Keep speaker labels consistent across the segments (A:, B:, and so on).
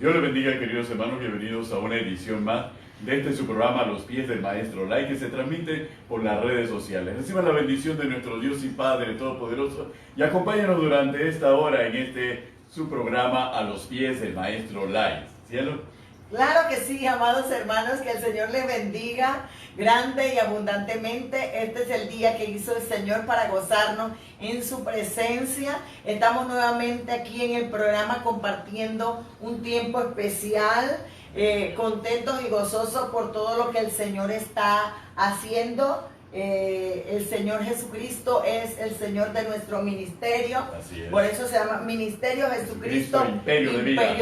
A: Dios les bendiga, queridos hermanos, bienvenidos a una edición más de este su programa Los Pies del Maestro Lai, que se transmite por las redes sociales. Reciban la bendición de nuestro Dios y Padre Todopoderoso y acompáñanos durante esta hora en este su programa A los Pies del Maestro Lai. ¿Cielo?
B: Claro que sí, amados hermanos, que el Señor les bendiga grande y abundantemente. Este es el día que hizo el Señor para gozarnos en su presencia. Estamos nuevamente aquí en el programa compartiendo un tiempo especial, contentos y gozosos por todo lo que el Señor está haciendo. El Señor Jesucristo es el Señor de nuestro ministerio.
A: Así es.
B: Por eso se llama Ministerio Jesucristo,
A: Imperio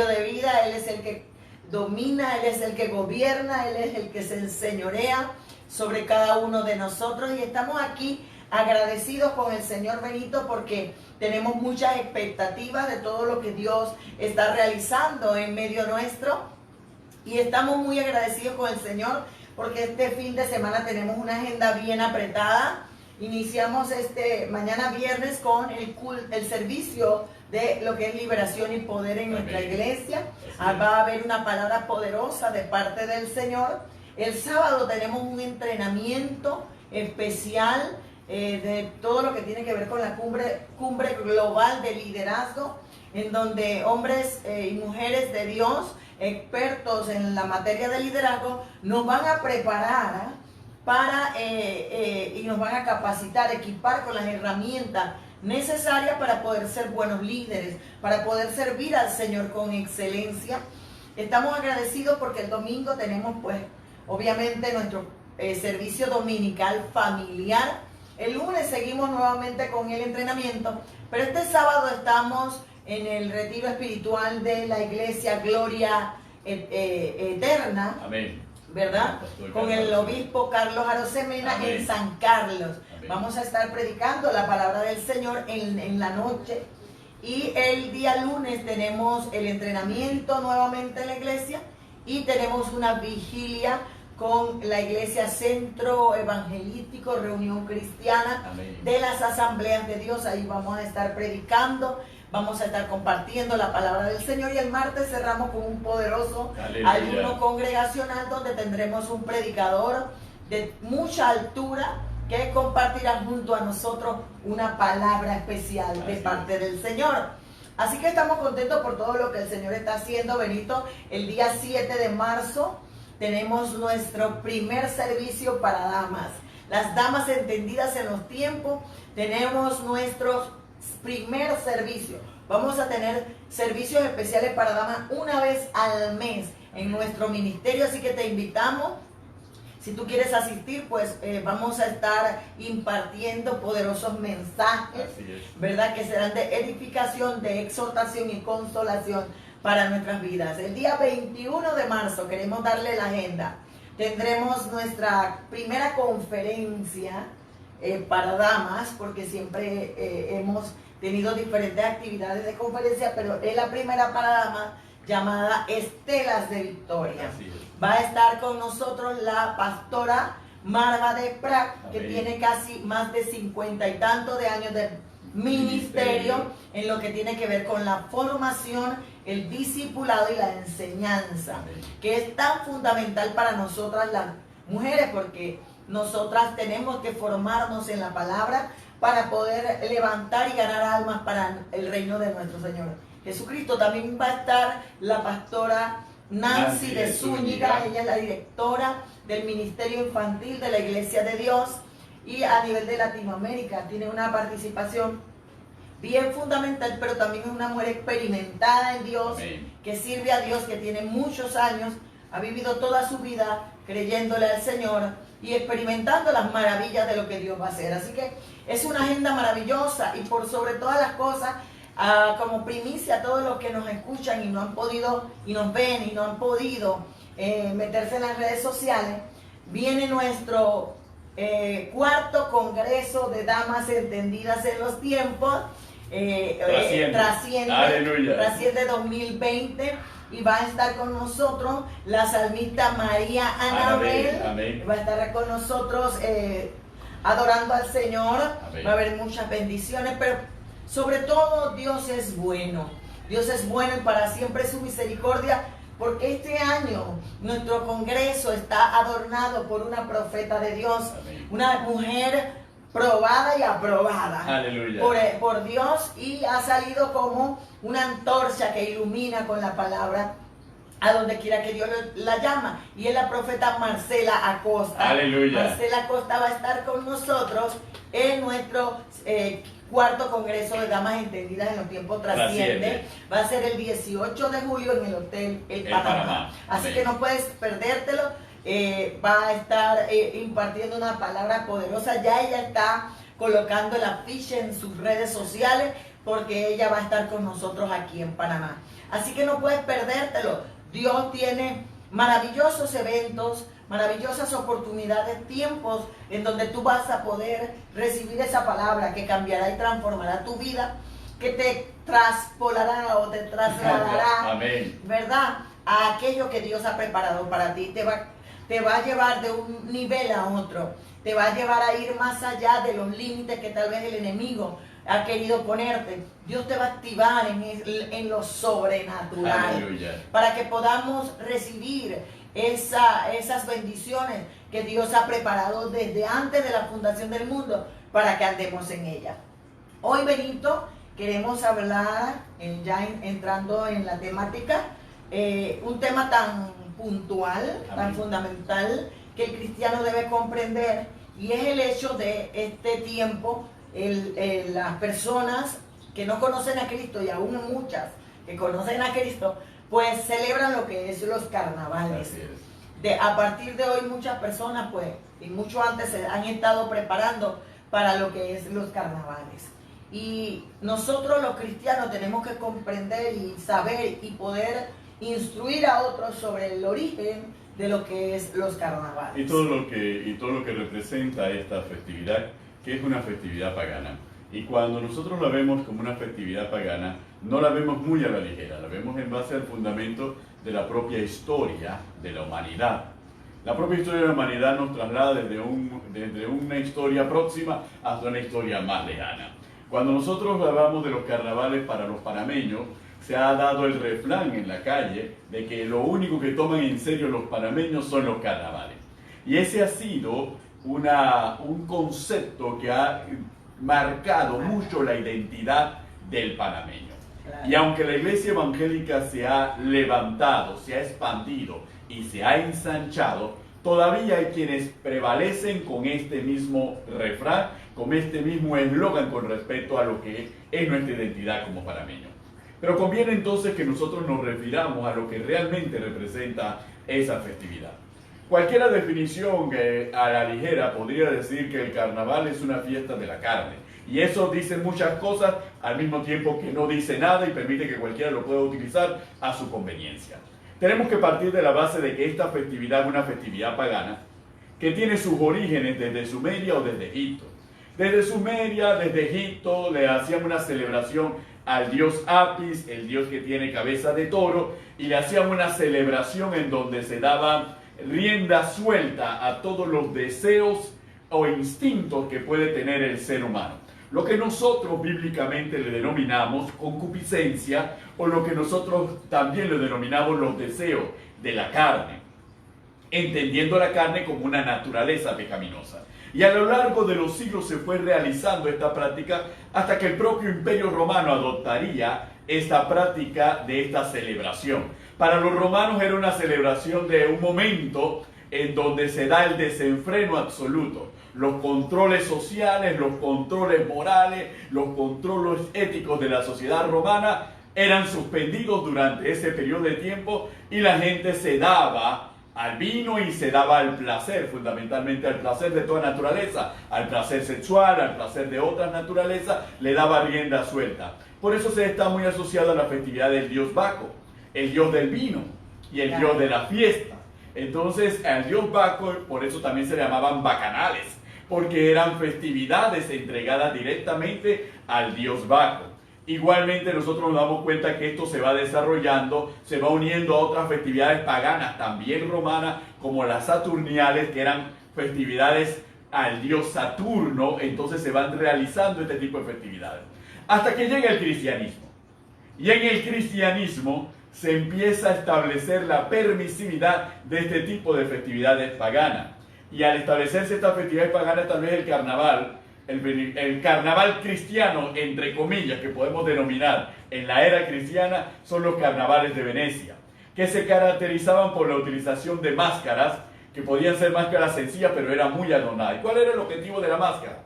A: de
B: Vida. Él es el que domina, Él es el que gobierna, Él es el que se enseñorea sobre cada uno de nosotros, y estamos aquí agradecidos con el Señor Benito porque tenemos muchas expectativas de todo lo que Dios está realizando en medio nuestro, y estamos muy agradecidos con el Señor porque este fin de semana tenemos una agenda bien apretada. Iniciamos mañana viernes con el servicio de lo que es liberación y poder en nuestra iglesia. Va a haber una palabra poderosa de parte del Señor. El sábado tenemos un entrenamiento especial de todo lo que tiene que ver con la cumbre global de liderazgo, en donde hombres y mujeres de Dios, expertos en la materia de liderazgo, nos van a preparar y nos van a capacitar, equipar con las herramientas necesarias para poder ser buenos líderes, para poder servir al Señor con excelencia. Estamos agradecidos porque el domingo tenemos, pues, obviamente nuestro servicio dominical familiar. El lunes seguimos nuevamente con el entrenamiento, pero este sábado estamos en el retiro espiritual de la iglesia Gloria Eterna.
A: Amén.
B: ¿Verdad? Con el obispo Carlos Arosemena. Amén. En San Carlos. Amén. Vamos a estar predicando la palabra del Señor en la noche. Y el día lunes tenemos el entrenamiento nuevamente en la iglesia. Y tenemos una vigilia con la iglesia Centro Evangelístico Reunión Cristiana. Amén. De las Asambleas de Dios. Ahí vamos a estar predicando. Vamos a estar compartiendo la palabra del Señor, y el martes cerramos con un poderoso ayuno congregacional donde tendremos un predicador de mucha altura que compartirá junto a nosotros una palabra especial de parte del Señor. Así que estamos contentos por todo lo que el Señor está haciendo, Benito. El día 7 de marzo tenemos nuestro primer servicio para damas. Las damas entendidas en los tiempos, tenemos nuestros primer servicio. Vamos a tener servicios especiales para damas una vez al mes en nuestro ministerio, así que te invitamos. Si tú quieres asistir, pues vamos a estar impartiendo poderosos mensajes, ¿verdad? Que serán de edificación, de exhortación y consolación para nuestras vidas. El día 21 de marzo, queremos darle la agenda, tendremos nuestra primera conferencia para damas, porque siempre hemos tenido diferentes actividades de conferencia, pero es la primera para damas, llamada Estelas de Victoria. Va a estar con nosotros la pastora Marva de Prat, que tiene casi más de 50 y tantos de años de ministerio en lo que tiene que ver con la formación, el discipulado y la enseñanza, que es tan fundamental para nosotras las mujeres, porque nosotras tenemos que formarnos en la palabra para poder levantar y ganar almas para el reino de nuestro Señor Jesucristo. También va a estar la pastora Nancy de Zúñiga. Ella es la directora del Ministerio Infantil de la Iglesia de Dios, y a nivel de Latinoamérica tiene una participación bien fundamental, pero también es una mujer experimentada en Dios. Amén. Que sirve a Dios, que tiene muchos años, ha vivido toda su vida creyéndole al Señor y experimentando las maravillas de lo que Dios va a hacer. Así que es una agenda maravillosa, y por sobre todas las cosas, como primicia a todos los que nos escuchan y no han podido, y nos ven y no han podido meterse en las redes sociales, viene nuestro cuarto congreso de damas entendidas en los tiempos. Trasciende 2020, y va a estar con nosotros la salmista María Anabel. Va a estar con nosotros adorando al Señor. Amén. Va a haber muchas bendiciones, pero sobre todo Dios es bueno. Dios es bueno y para siempre su misericordia, porque este año nuestro congreso está adornado por una profeta de Dios,
A: Amén.
B: una mujer probada y aprobada
A: Aleluya.
B: por Dios, y ha salido como una antorcha que ilumina con la palabra a donde quiera que Dios la llama, y es la profeta Marcela Acosta.
A: Aleluya.
B: Marcela Acosta va a estar con nosotros en nuestro cuarto congreso de Damas Entendidas en los Tiempos Trasciende. Va a ser el 18 de julio en el Hotel El Panamá. Así
A: Amén.
B: que no puedes perdértelo. Va a estar impartiendo una palabra poderosa. Ya ella está colocando el afiche en sus redes sociales, porque ella va a estar con nosotros aquí en Panamá. Así que no puedes perdértelo. Dios tiene maravillosos eventos, maravillosas oportunidades, tiempos en donde tú vas a poder recibir esa palabra que cambiará y transformará tu vida, que te traspolará o te trasladará,
A: Amén.
B: ¿verdad?, a aquello que Dios ha preparado para ti. Te va a llevar de un nivel a otro, te va a llevar a ir más allá de los límites que tal vez el enemigo ha querido ponerte. Dios te va a activar en lo sobrenatural.
A: Aleluya.
B: Para que podamos recibir esas bendiciones que Dios ha preparado desde antes de la fundación del mundo, para que andemos en ella. Hoy, Benito, queremos hablar, entrando en la temática, un tema tan puntual,
A: Amén,
B: tan fundamental, que el cristiano debe comprender, y es el hecho de este tiempo. Las personas que no conocen a Cristo, y aún muchas que conocen a Cristo, pues celebran lo que es los carnavales.
A: Así es.
B: A partir de hoy muchas personas, pues, y mucho antes, se han estado preparando para lo que es los carnavales. Y nosotros los cristianos tenemos que comprender y saber y poder instruir a otros sobre el origen de lo que es los carnavales.
A: Y todo lo que representa esta festividad, que es una festividad pagana. Y cuando nosotros la vemos como una festividad pagana, no la vemos muy a la ligera, la vemos en base al fundamento de la propia historia de la humanidad. La propia historia de la humanidad nos traslada desde una historia próxima hasta una historia más lejana. Cuando nosotros hablamos de los carnavales para los panameños, se ha dado el refrán en la calle de que lo único que toman en serio los panameños son los carnavales. Y ese ha sido un concepto que ha marcado mucho la identidad del panameño.
B: Claro.
A: Y aunque la iglesia evangélica se ha levantado, se ha expandido y se ha ensanchado, todavía hay quienes prevalecen con este mismo refrán, con este mismo eslogan con respecto a lo que es nuestra identidad como panameños. Pero conviene entonces que nosotros nos refiramos a lo que realmente representa esa festividad. Cualquier definición a la ligera podría decir que el carnaval es una fiesta de la carne. Y eso dice muchas cosas al mismo tiempo que no dice nada y permite que cualquiera lo pueda utilizar a su conveniencia. Tenemos que partir de la base de que esta festividad es una festividad pagana que tiene sus orígenes desde Sumeria o desde Egipto. Desde Sumeria, desde Egipto, le hacían una celebración al dios Apis, el dios que tiene cabeza de toro, y le hacían una celebración en donde se daba rienda suelta a todos los deseos o instintos que puede tener el ser humano. Lo que nosotros bíblicamente le denominamos concupiscencia, o lo que nosotros también le denominamos los deseos de la carne, entendiendo la carne como una naturaleza pecaminosa. Y a lo largo de los siglos se fue realizando esta práctica hasta que el propio Imperio Romano adoptaría esta práctica de esta celebración. Para los romanos era una celebración de un momento en donde se da el desenfreno absoluto. Los controles sociales, los controles morales, los controles éticos de la sociedad romana eran suspendidos durante ese periodo de tiempo, y la gente se daba al vino y se daba al placer, fundamentalmente al placer de toda naturaleza, al placer sexual, al placer de otras naturalezas, le daba rienda suelta. Por eso se está muy asociado a la festividad del dios Baco, el dios del vino y el dios de la fiesta. Entonces, al dios Baco, por eso también se le llamaban bacanales, porque eran festividades entregadas directamente al dios Baco. Igualmente nosotros nos damos cuenta que esto se va desarrollando, se va uniendo a otras festividades paganas, también romanas, como las saturniales, que eran festividades al dios Saturno. Entonces se van realizando este tipo de festividades, hasta que llega el cristianismo. Y en el cristianismo se empieza a establecer la permisividad de este tipo de festividades paganas. Y al establecerse estas festividades paganas, tal vez el carnaval, el carnaval cristiano, entre comillas, que podemos denominar en la era cristiana, son los carnavales de Venecia, que se caracterizaban por la utilización de máscaras, que podían ser máscaras sencillas, pero eran muy adornadas. ¿Y cuál era el objetivo de la máscara?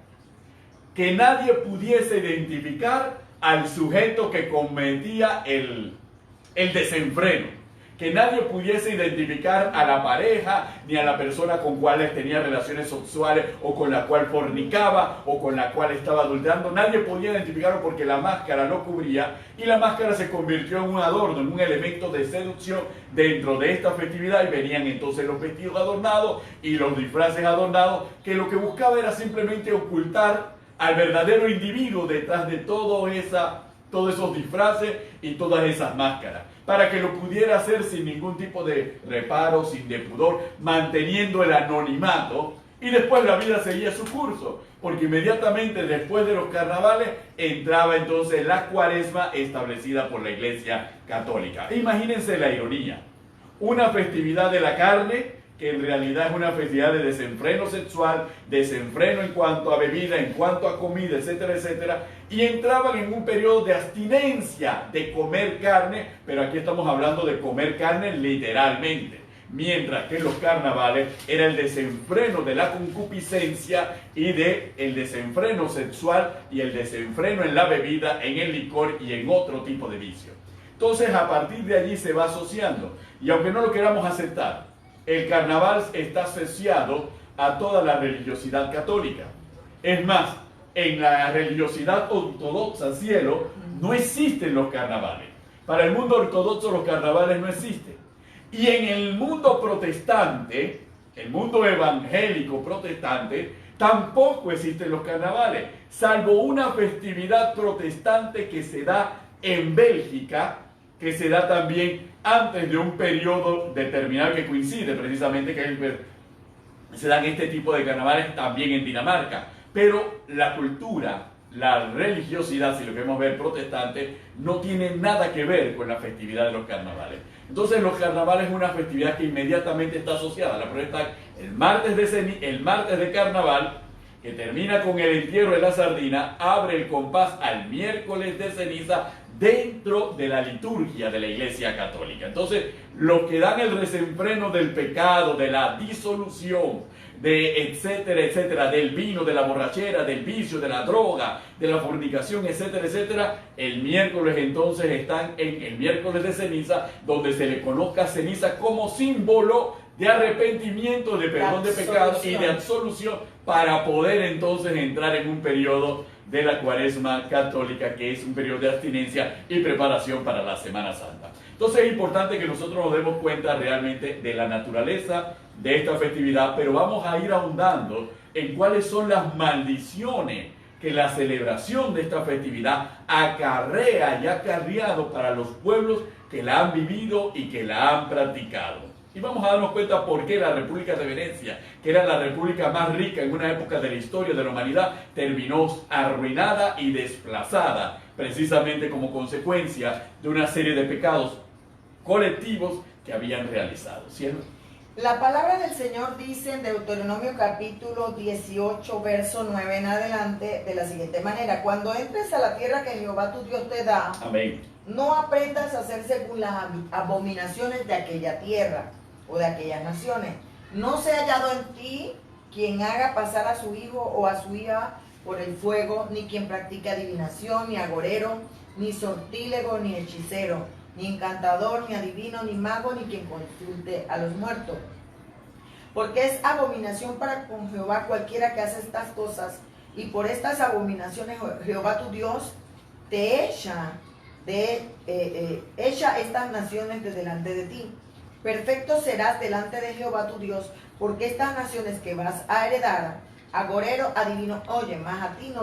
A: Que nadie pudiese identificar al sujeto que cometía el desenfreno, que nadie pudiese identificar a la pareja ni a la persona con cuales tenía relaciones sexuales o con la cual fornicaba o con la cual estaba adulterando. Nadie podía identificarlo porque la máscara lo cubría, y la máscara se convirtió en un adorno, en un elemento de seducción dentro de esta festividad, y venían entonces los vestidos adornados y los disfraces adornados, que lo que buscaba era simplemente ocultar al verdadero individuo detrás de todos esos disfraces y todas esas máscaras, para que lo pudiera hacer sin ningún tipo de reparo, sin de pudor, manteniendo el anonimato, y después la vida seguía su curso, porque inmediatamente después de los carnavales entraba entonces la cuaresma establecida por la Iglesia Católica. Imagínense la ironía: una festividad de la carne, que en realidad es una festividad de desenfreno sexual, desenfreno en cuanto a bebida, en cuanto a comida, etcétera, etcétera, y entraban en un periodo de abstinencia de comer carne, pero aquí estamos hablando de comer carne literalmente, mientras que los carnavales era el desenfreno de la concupiscencia y el desenfreno sexual y el desenfreno en la bebida, en el licor y en otro tipo de vicio. Entonces, a partir de allí se va asociando, y aunque no lo queramos aceptar, el carnaval está asociado a toda la religiosidad católica. Es más, en la religiosidad ortodoxa, cielo, no existen los carnavales. Para el mundo ortodoxo los carnavales no existen. Y en el mundo protestante, el mundo evangélico protestante, tampoco existen los carnavales, salvo una festividad protestante que se da en Bélgica, que se da también antes de un periodo determinado que coincide precisamente, que se dan este tipo de carnavales también en Dinamarca. Pero la cultura, la religiosidad, si lo queremos ver protestante, no tiene nada que ver con la festividad de los carnavales. Entonces los carnavales es una festividad que inmediatamente está asociada. La prueba está el martes de carnaval, que termina con el entierro de la sardina, abre el compás al miércoles de ceniza dentro de la liturgia de la Iglesia Católica. Entonces, los que dan el desenfreno del pecado, de la disolución, de etcétera, etcétera, del vino, de la borrachera, del vicio, de la droga, de la fornicación, etcétera, etcétera, el miércoles entonces están en el miércoles de ceniza, donde se le conozca ceniza como símbolo de arrepentimiento, de perdón de pecados y de absolución, para poder entonces entrar en un periodo de la cuaresma católica, que es un periodo de abstinencia y preparación para la Semana Santa. Entonces es importante que nosotros nos demos cuenta realmente de la naturaleza de esta festividad, pero vamos a ir ahondando en cuáles son las maldiciones que la celebración de esta festividad acarrea y ha acarreado para los pueblos que la han vivido y que la han practicado. Y vamos a darnos cuenta por qué la República de Venecia, que era la república más rica en una época de la historia de la humanidad, terminó arruinada y desplazada, precisamente como consecuencia de una serie de pecados colectivos que habían realizado. ¿Cierto?
B: La palabra del Señor dice en Deuteronomio capítulo 18, verso 9 en adelante, de la siguiente manera: cuando entres a la tierra que Jehová tu Dios te da,
A: amén,
B: no aprendas a hacer según las abominaciones de aquella tierra o de aquellas naciones. No sea hallado en ti quien haga pasar a su hijo o a su hija por el fuego, ni quien practique adivinación, ni agorero, ni sortílego, ni hechicero, ni encantador, ni adivino, ni mago, ni quien consulte a los muertos. Porque es abominación para con Jehová cualquiera que hace estas cosas, y por estas abominaciones Jehová tu Dios te echa estas naciones de delante de ti. Perfecto serás delante de Jehová tu Dios, porque estas naciones que vas a heredar, agorero, adivino, oye, más a ti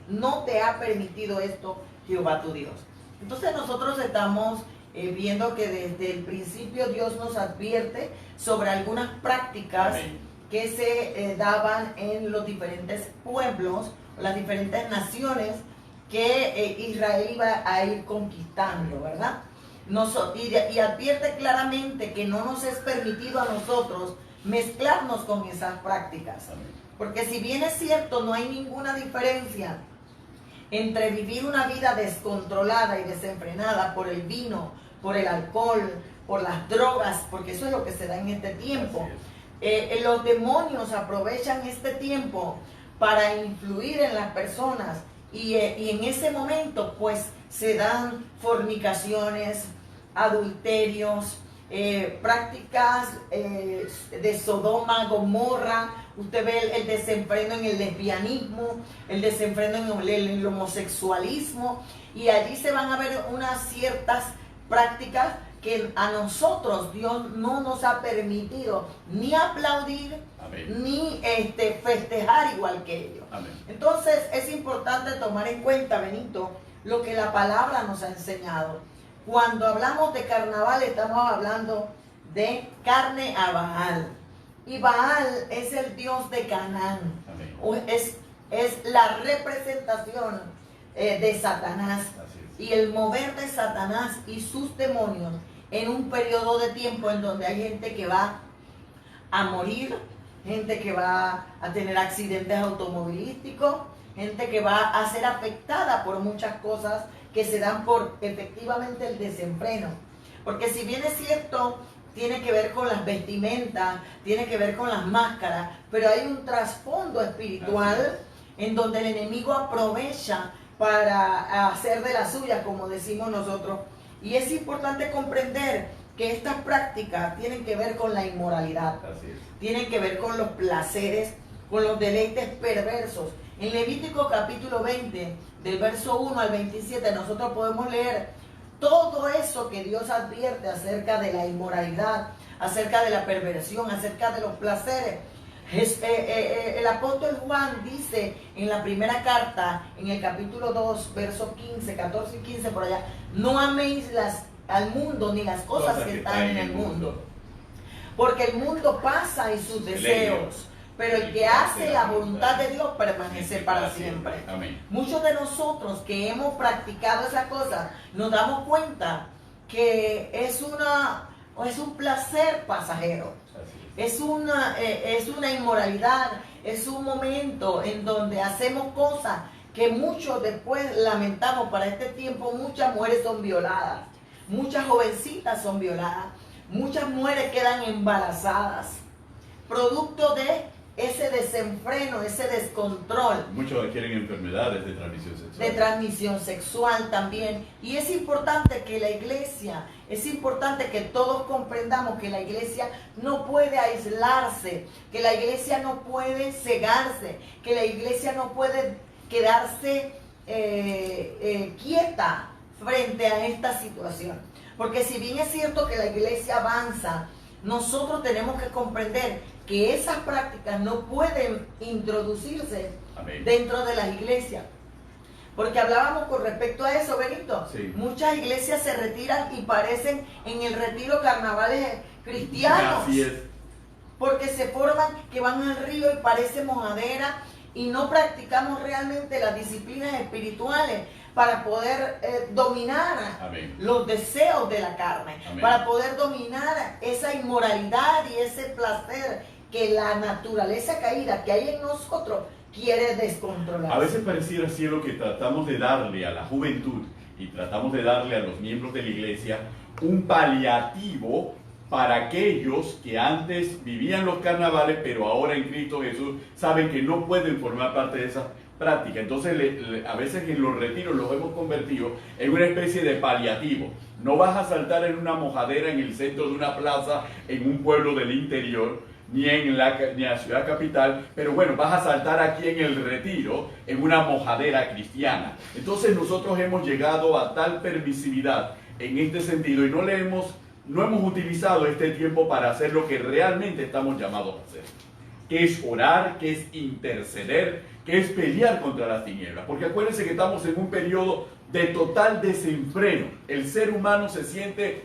B: no te ha permitido esto Jehová tu Dios. Entonces nosotros estamos viendo que desde el principio Dios nos advierte sobre algunas prácticas que se daban en los diferentes pueblos, las diferentes naciones que Israel iba a ir conquistando, ¿verdad? Y advierte claramente que no nos es permitido a nosotros mezclarnos con esas prácticas. Porque si bien es cierto, no hay ninguna diferencia entre vivir una vida descontrolada y desenfrenada por el vino, por el alcohol, por las drogas, porque eso es lo que se da en este tiempo. Los demonios aprovechan este tiempo para influir en las personas y en ese momento pues se dan fornicaciones, adulterios, prácticas de Sodoma, Gomorra. Usted ve el desenfreno en el lesbianismo, el desenfreno en el homosexualismo, y allí se van a ver unas ciertas prácticas que a nosotros Dios no nos ha permitido ni aplaudir, amén, ni festejar igual que ellos. Amén. Entonces es importante tomar en cuenta, Benito, lo que la palabra nos ha enseñado. Cuando hablamos de carnaval estamos hablando de carne a Baal. Y Baal es el dios de Canaán. Es la representación de Satanás. Y el mover de Satanás y sus demonios en un periodo de tiempo en donde hay gente que va a morir, gente que va a tener accidentes automovilísticos, gente que va a ser afectada por muchas cosas que se dan por efectivamente el desenfreno. Porque si bien es cierto, tiene que ver con las vestimentas, tiene que ver con las máscaras, pero hay un trasfondo espiritual en donde el enemigo aprovecha para hacer de la suya, como decimos nosotros. Y es importante comprender que estas prácticas tienen que ver con la inmoralidad, tienen que ver con los placeres, con los deleites perversos. En Levítico capítulo 20, del verso 1 al 27, nosotros podemos leer todo eso que Dios advierte acerca de la inmoralidad, acerca de la perversión, acerca de los placeres. El apóstol Juan dice en la primera carta, en el capítulo 2, versos 15, 14 y 15 por allá, no améis al mundo ni las cosas que están en el mundo, porque el mundo pasa y sus deseos, pero el que hace la voluntad de Dios permanece para siempre. Amén. Muchos de nosotros que hemos practicado esas cosas nos damos cuenta que es un placer pasajero. Es una inmoralidad, es un momento en donde hacemos cosas que muchos después lamentamos. Para este tiempo muchas mujeres son violadas, muchas jovencitas son violadas, muchas mujeres quedan embarazadas, producto de ese desenfreno, ese descontrol.
A: Muchos adquieren enfermedades de transmisión sexual.
B: De transmisión sexual también. Y es importante que la iglesia, es importante que todos comprendamos que la iglesia no puede aislarse, que la iglesia no puede cegarse, que la iglesia no puede quedarse quieta frente a esta situación. Porque si bien es cierto que la iglesia avanza, nosotros tenemos que comprender que esas prácticas no pueden introducirse dentro de las iglesias. Porque hablábamos con respecto a eso, Benito. Sí. Muchas iglesias se retiran y parecen en el retiro carnavales cristianos.
A: Así es.
B: Porque se forman que van al río y parece mojadera y no practicamos realmente las disciplinas espirituales para poder dominar los deseos de la carne, para poder dominar esa inmoralidad y ese placer que la naturaleza caída que hay en nosotros quiere descontrolar.
A: A veces pareciera, cielo, que tratamos de darle a la juventud y tratamos de darle a los miembros de la iglesia un paliativo para aquellos que antes vivían los carnavales, pero ahora en Cristo Jesús saben que no pueden formar parte de esa práctica. Entonces a veces en los retiros los hemos convertido en una especie de paliativo. No vas a saltar en una mojadera en el centro de una plaza en un pueblo del interior, ni en la ciudad capital, pero bueno, vas a saltar aquí en el retiro en una mojadera cristiana. Entonces nosotros hemos llegado a tal permisividad en este sentido y no hemos utilizado este tiempo para hacer lo que realmente estamos llamados a hacer, que es orar, que es interceder, que es pelear contra las tinieblas. Porque acuérdense que estamos en un periodo de total desenfreno. El ser humano se siente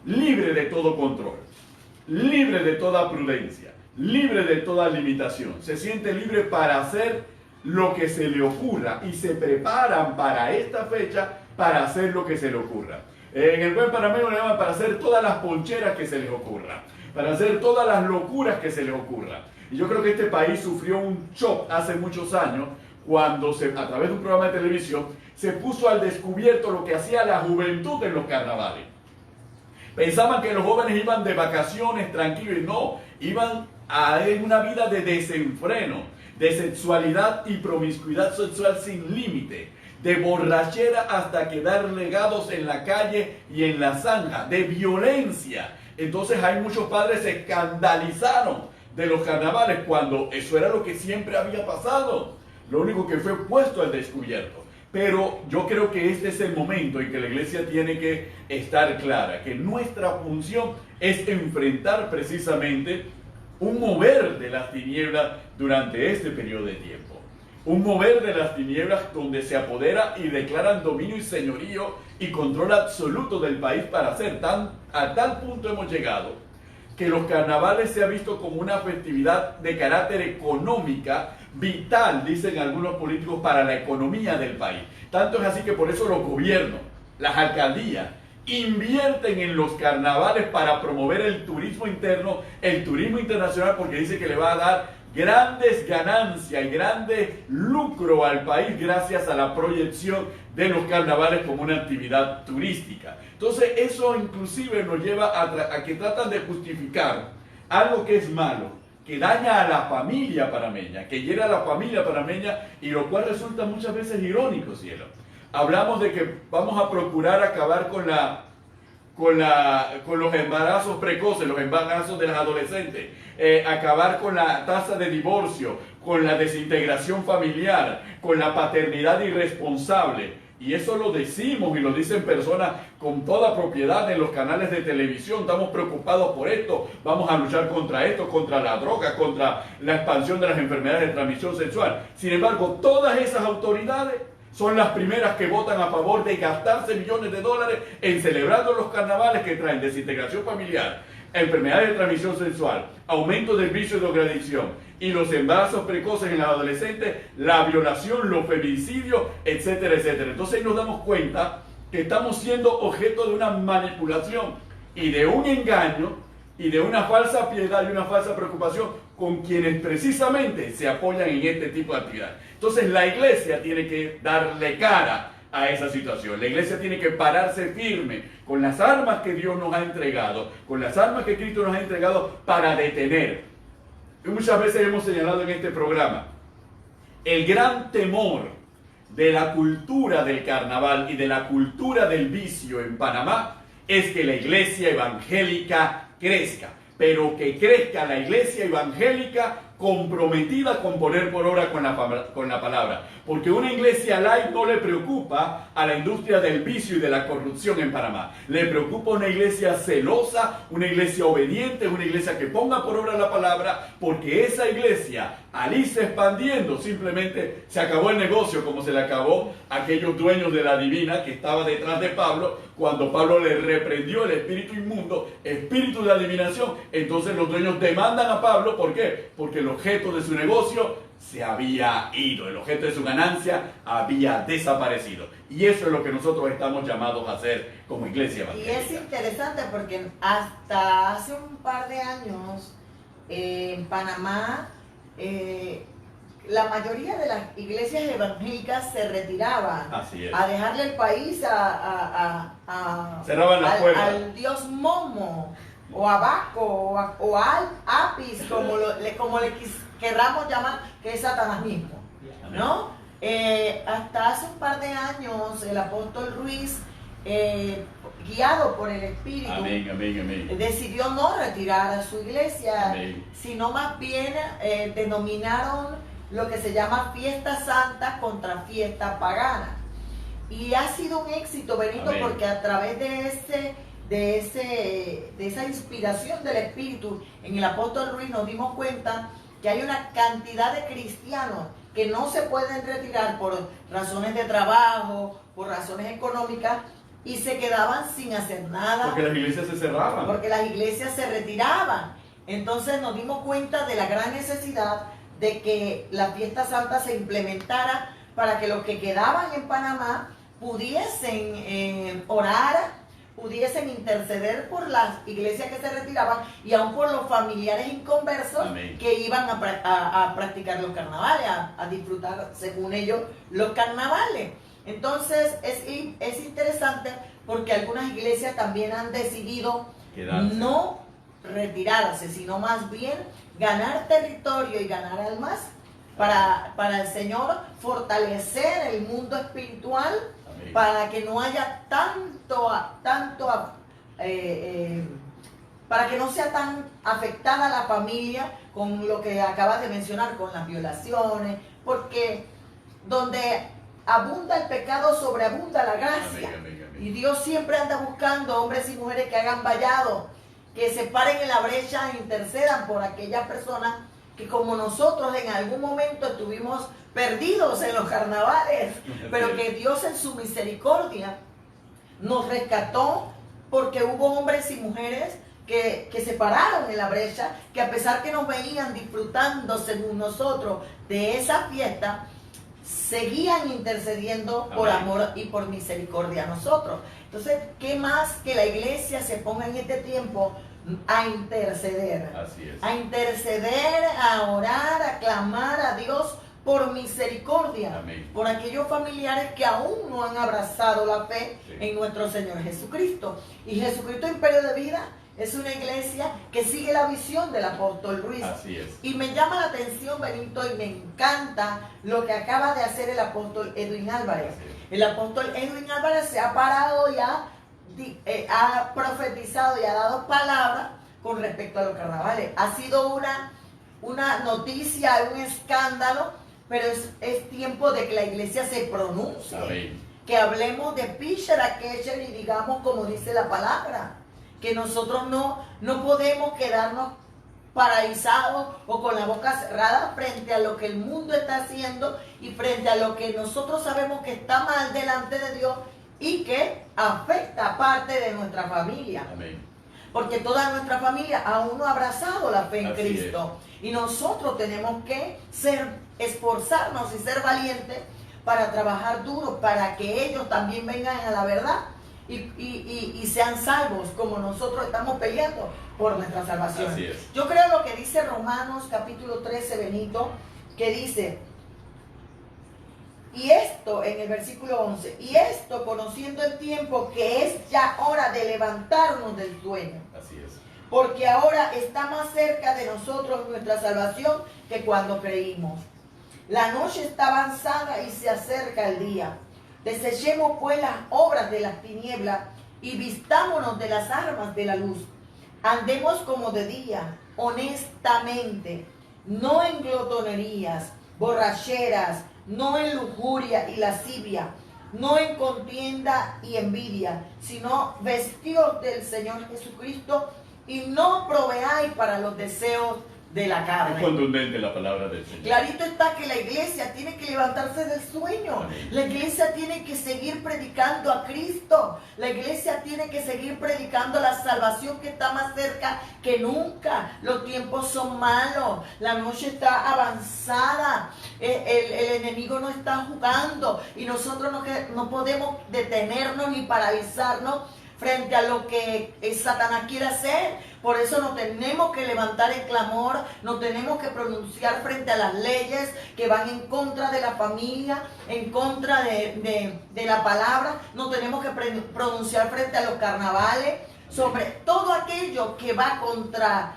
A: libre de todo control, libre de toda prudencia, libre de toda limitación. Se siente libre para hacer lo que se le ocurra y se preparan para esta fecha para hacer lo que se le ocurra. En el buen panameño le llaman para hacer todas las poncheras que se les ocurra, para hacer todas las locuras que se les ocurra. Y yo creo que este país sufrió un shock hace muchos años cuando a través de un programa de televisión se puso al descubierto lo que hacía la juventud en los carnavales. Pensaban que los jóvenes iban de vacaciones tranquilos y no, iban a una vida de desenfreno, de sexualidad y promiscuidad sexual sin límite, de borrachera hasta quedar legados en la calle y en la zanja, de violencia. Entonces hay muchos padres se escandalizaron de los carnavales cuando eso era lo que siempre había pasado. Lo único que fue puesto al descubierto. Pero yo creo que este es el momento en que la iglesia tiene que estar clara, que nuestra función es enfrentar precisamente un mover de las tinieblas durante este periodo de tiempo. Un mover de las tinieblas donde se apodera y declaran dominio y señorío y control absoluto del país para hacer a tal punto hemos llegado que los carnavales se ha visto como una festividad de carácter económica vital, dicen algunos políticos, para la economía del país. Tanto es así que por eso los gobiernos, las alcaldías, invierten en los carnavales para promover el turismo interno, el turismo internacional, porque dice que le va a dar grandes ganancias y grande lucro al país gracias a la proyección de los carnavales como una actividad turística. Entonces eso inclusive nos lleva a que tratan de justificar algo que es malo, que daña a la familia panameña, que hiere a la familia panameña, y lo cual resulta muchas veces irónico, cielo. Hablamos de que vamos a procurar acabar con los embarazos precoces, los embarazos de las adolescentes, acabar con la tasa de divorcio, con la desintegración familiar, con la paternidad irresponsable. Y eso lo decimos y lo dicen personas con toda propiedad en los canales de televisión. Estamos preocupados por esto, vamos a luchar contra esto, contra la droga, contra la expansión de las enfermedades de transmisión sexual. Sin embargo, todas esas autoridades son las primeras que votan a favor de gastarse millones de dólares en celebrando los carnavales que traen desintegración familiar, enfermedades de transmisión sexual, aumento del vicio y drogadicción y los embarazos precoces en los adolescentes, la violación, los feminicidios, etcétera, etcétera. Entonces ahí nos damos cuenta que estamos siendo objeto de una manipulación y de un engaño y de una falsa piedad y una falsa preocupación con quienes precisamente se apoyan en este tipo de actividad. Entonces la iglesia tiene que darle cara a esa situación. La iglesia tiene que pararse firme con las armas que Dios nos ha entregado, con las armas que Cristo nos ha entregado para detener. Y muchas veces hemos señalado en este programa el gran temor de la cultura del carnaval y de la cultura del vicio en Panamá es que la iglesia evangélica crezca, pero que crezca la iglesia evangélica comprometida con poner por obra con la palabra. Porque una iglesia light no le preocupa a la industria del vicio y de la corrupción en Panamá. Le preocupa una iglesia celosa, una iglesia obediente, una iglesia que ponga por obra la palabra, porque esa iglesia, al irse expandiendo, simplemente se acabó el negocio, como se le acabó a aquellos dueños de la divina que estaba detrás de Pablo, cuando Pablo le reprendió el espíritu inmundo, espíritu de adivinación. Entonces los dueños demandan a Pablo, ¿por qué? Porque el objeto de su negocio se había ido, el objeto de su ganancia había desaparecido. Y eso es lo que nosotros estamos llamados a hacer como iglesia evangélica.
B: Y es interesante porque hasta hace un par de años en Panamá la mayoría de las iglesias evangélicas se retiraban a dejarle el país
A: cerraban las puertas
B: al dios Momo o a Baco o al Apis, como le querramos llamar, que es Satanás mismo, ¿no? Hasta hace un par de años el apóstol Ruiz, guiado por el Espíritu, decidió no retirar a su iglesia, sino más bien denominaron lo que se llama fiesta santa contra fiesta pagana. Y ha sido un éxito, Benito, porque a través de esa inspiración del Espíritu en el apóstol Ruiz nos dimos cuenta que hay una cantidad de cristianos que no se pueden retirar por razones de trabajo, por razones económicas, y se quedaban sin hacer nada.
A: Porque las iglesias se cerraban.
B: Porque las iglesias se retiraban. Entonces nos dimos cuenta de la gran necesidad de que la fiesta santa se implementara para que los que quedaban en Panamá pudiesen orar, pudiesen interceder por las iglesias que se retiraban y aún por los familiares inconversos.
A: Amén.
B: Que iban a practicar los carnavales, a disfrutar según ellos los carnavales. Entonces es interesante porque algunas iglesias también han decidido
A: Quedarse.
B: no retirarse, sino más bien ganar territorio y ganar almas para el Señor, fortalecer el mundo espiritual.
A: Amén.
B: Para que no haya para que no sea tan afectada la familia con lo que acabas de mencionar, con las violaciones, porque donde abunda el pecado, sobreabunda la gracia.
A: Amén, amén, amén.
B: Y Dios siempre anda buscando hombres y mujeres que hagan vallado, que se paren en la brecha e intercedan por aquellas personas que como nosotros en algún momento estuvimos perdidos en los carnavales, pero que Dios en su misericordia nos rescató porque hubo hombres y mujeres que se pararon en la brecha, que a pesar que nos veían disfrutando según nosotros de esa fiesta, seguían intercediendo por
A: Amén.
B: amor y por misericordia a nosotros. Entonces, ¿qué más que la iglesia se ponga en este tiempo a interceder?
A: Así es.
B: A interceder, a orar, a clamar a Dios por misericordia.
A: Amén.
B: Por aquellos familiares que aún no han abrazado la fe
A: Sí.
B: en nuestro Señor Jesucristo. Y Jesucristo Imperio de Vida es una iglesia que sigue la visión del apóstol Luis.
A: Así es.
B: Y me llama la atención, Benito, y me encanta lo que acaba de hacer el apóstol Edwin Álvarez.
A: Así es.
B: El apóstol Edwin Álvarez se ha parado y ha profetizado y ha dado palabras con respecto a los carnavales. Ha sido una noticia, un escándalo, pero es tiempo de que la iglesia se pronuncie.
A: Amén.
B: Que hablemos de Pisher a Kesher y digamos como dice la palabra. Que nosotros no podemos quedarnos paralizados o con la boca cerrada frente a lo que el mundo está haciendo y frente a lo que nosotros sabemos que está mal delante de Dios y que afecta a parte de nuestra familia.
A: Amén.
B: Porque toda nuestra familia aún no ha abrazado la fe en
A: Así
B: Cristo. Y nosotros tenemos que esforzarnos y ser valientes para trabajar duro, para que ellos también vengan a la verdad y sean salvos, como nosotros estamos peleando por nuestra salvación.
A: Así es.
B: Yo creo lo que dice Romanos capítulo 13, Benito, que dice, y esto en el versículo 11, y esto conociendo el tiempo que es ya hora de levantarnos del sueño,
A: Así es.
B: porque ahora está más cerca de nosotros nuestra salvación que cuando creímos. La noche está avanzada y se acerca el día. Desechemos pues las obras de las tinieblas y vistámonos de las armas de la luz. Andemos como de día, honestamente, no en glotonerías, borracheras, no en lujuria y lascivia, no en contienda y envidia, sino vestidos del Señor Jesucristo y no proveáis para los deseos de la
A: Es
B: carne.
A: contundente la palabra del Señor.
B: Clarito está que la iglesia tiene que levantarse del sueño.
A: Amén.
B: La iglesia tiene que seguir predicando a Cristo. La iglesia tiene que seguir predicando la salvación que está más cerca que nunca. Los tiempos son malos. La noche está avanzada. El enemigo no está jugando. Y nosotros no podemos detenernos ni paralizarnos frente a lo que Satanás quiere hacer. Por eso nos tenemos que levantar en clamor, nos tenemos que pronunciar frente a las leyes que van en contra de la familia, en contra de la palabra. Nos tenemos que pronunciar frente a los carnavales, sobre todo aquello que va contra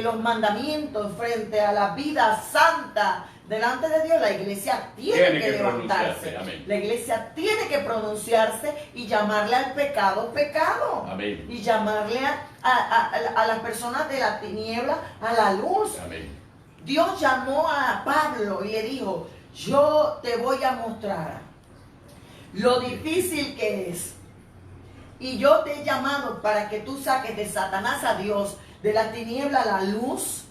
B: los mandamientos, frente a la vida santa. Delante de Dios la iglesia tiene que levantarse.
A: Amén.
B: La iglesia tiene que pronunciarse y llamarle al pecado, pecado.
A: Amén.
B: Y llamarle a las personas de la tiniebla a la luz.
A: Amén.
B: Dios llamó a Pablo y le dijo, yo te voy a mostrar lo difícil que es. Y yo te he llamado para que tú saques de Satanás a Dios, de la tiniebla a la luz.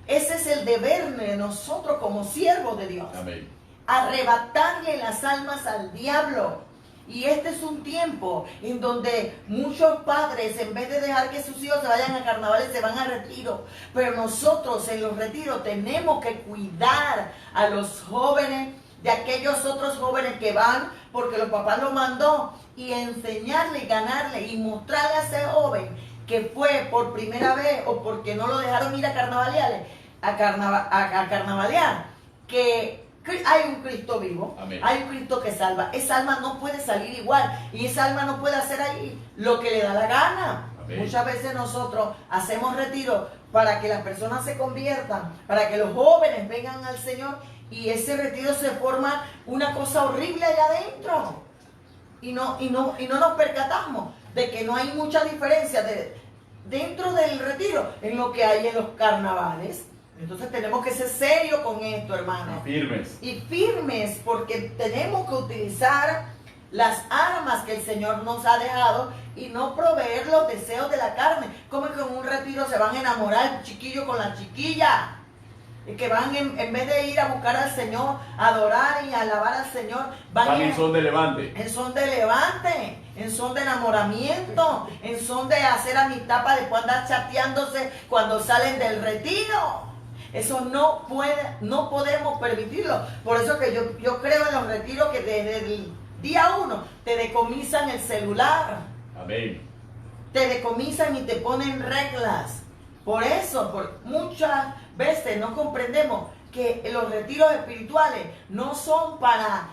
B: Ese es el deber de nosotros como siervos de Dios.
A: Amén.
B: Arrebatarle las almas al diablo Y este es un tiempo en donde muchos padres, en vez de dejar que sus hijos se vayan a carnavales, se van a retiro. Pero nosotros en los retiros tenemos que cuidar a los jóvenes de aquellos otros jóvenes que van porque los papás los mandó, y enseñarle y ganarle y mostrarle a ese joven que fue por primera vez o porque no lo dejaron ir a carnavalear, que hay un Cristo vivo.
A: Amén.
B: Hay un Cristo que salva. Esa alma no puede salir igual y esa alma no puede hacer ahí lo que le da la gana.
A: Amén.
B: Muchas veces nosotros hacemos retiro para que las personas se conviertan, para que los jóvenes vengan al Señor, y ese retiro se forma una cosa horrible allá adentro y no nos percatamos de que no hay mucha diferencia dentro del retiro en lo que hay en los carnavales. Entonces tenemos que ser serios con esto, hermanos.
A: Firmes.
B: Y firmes, porque tenemos que utilizar las armas que el Señor nos ha dejado y no proveer los deseos de la carne. Como que en un retiro se van a enamorar el chiquillo con la chiquilla. Y que van en vez de ir a buscar al Señor, a adorar y a alabar al Señor,
A: van en son de levante.
B: En son de levante, en son de enamoramiento, en son de hacer amistad para después andar chateándose cuando salen del retiro. Eso no podemos permitirlo. Por eso que yo creo en los retiros que desde el día 1 te decomisan el celular.
A: Amén.
B: Te decomisan y te ponen reglas. Por eso, muchas veces no comprendemos que los retiros espirituales no son para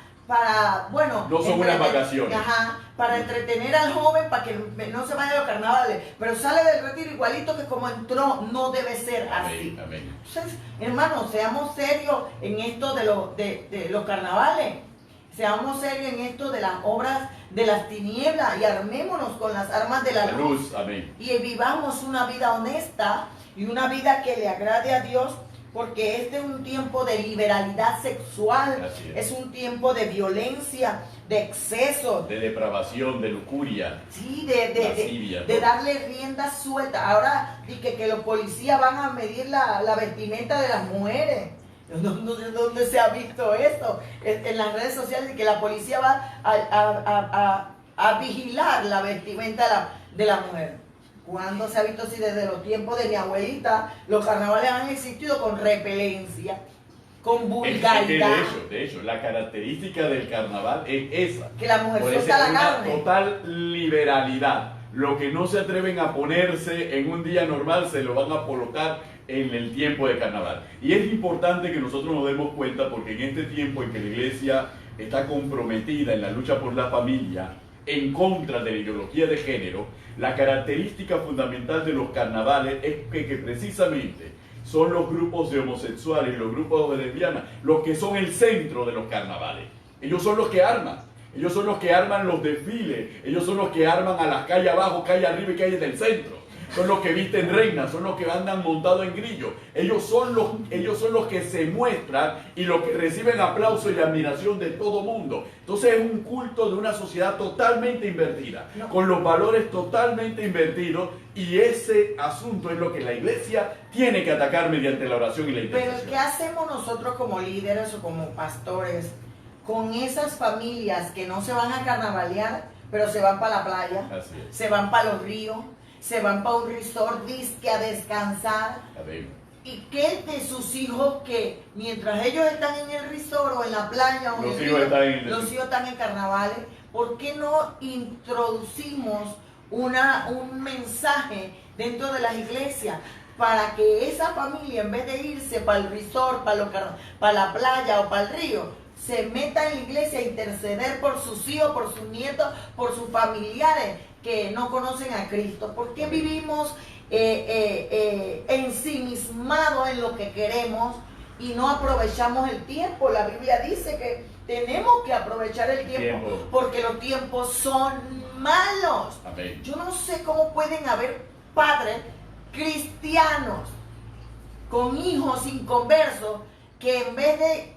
B: bueno,
A: no son unas vacaciones.
B: Ajá, para entretener al joven, para que no se vaya a los carnavales, pero sale del retiro igualito que como entró. No debe ser así.
A: Amén.
B: Entonces, hermanos, seamos serios en esto de los carnavales. Seamos serios en esto de las obras de las tinieblas y armémonos con las armas de la luz.
A: Amén.
B: Y vivamos una vida honesta y una vida que le agrade a Dios, porque este es un tiempo de liberalidad sexual, es un tiempo de violencia, de exceso,
A: de depravación, de lujuria.
B: Sí, de darle rienda suelta. Ahora dije que los policías van a medir la vestimenta de las mujeres. ¿Dónde se ha visto esto? En las redes sociales, que la policía va a vigilar la vestimenta de la mujer. ¿Cuándo se ha visto si desde los tiempos de mi abuelita los carnavales han existido con repelencia, con vulgaridad?
A: De hecho, la característica del carnaval es esa.
B: Que la mujer suelta la carne.
A: Total liberalidad. Lo que no se atreven a ponerse en un día normal se lo van a colocar en el tiempo de carnaval. Y es importante que nosotros nos demos cuenta, porque en este tiempo en que la iglesia está comprometida en la lucha por la familia, en contra de la ideología de género, la característica fundamental de los carnavales es que precisamente son los grupos de homosexuales, los grupos de lesbianas, los que son el centro de los carnavales. Ellos son los que arman. Ellos son los que arman los desfiles. Ellos son los que arman a las calles abajo, calle arriba y calle del centro. Son los que visten reinas, son los que andan montados en grillo. Ellos son los que se muestran y los que reciben aplauso y admiración de todo mundo. Entonces es un culto de una sociedad totalmente invertida, con los valores totalmente invertidos, y ese asunto es lo que la iglesia tiene que atacar mediante la oración y la intercesión.
B: Pero ¿qué hacemos nosotros como líderes o como pastores con esas familias que no se van a carnavalear, pero se van para la playa, se van para los ríos, se van para un resort disque a descansar?
A: Amén.
B: ¿Y qué de sus hijos que mientras ellos están en el resort o en la playa o
A: los
B: en
A: hijos
B: están en carnavales? ¿Por qué no introducimos un mensaje dentro de las iglesias para que esa familia, en vez de irse para el resort, para la playa o para el río, se meta en la iglesia a interceder por sus hijos, por sus nietos, por sus familiares que no conocen a Cristo? ¿Por qué vivimos ensimismados en lo que queremos y no aprovechamos el tiempo? La Biblia dice que tenemos que aprovechar el tiempo porque los tiempos son malos.
A: Amén.
B: Yo no sé cómo pueden haber padres cristianos con hijos inconversos que en vez de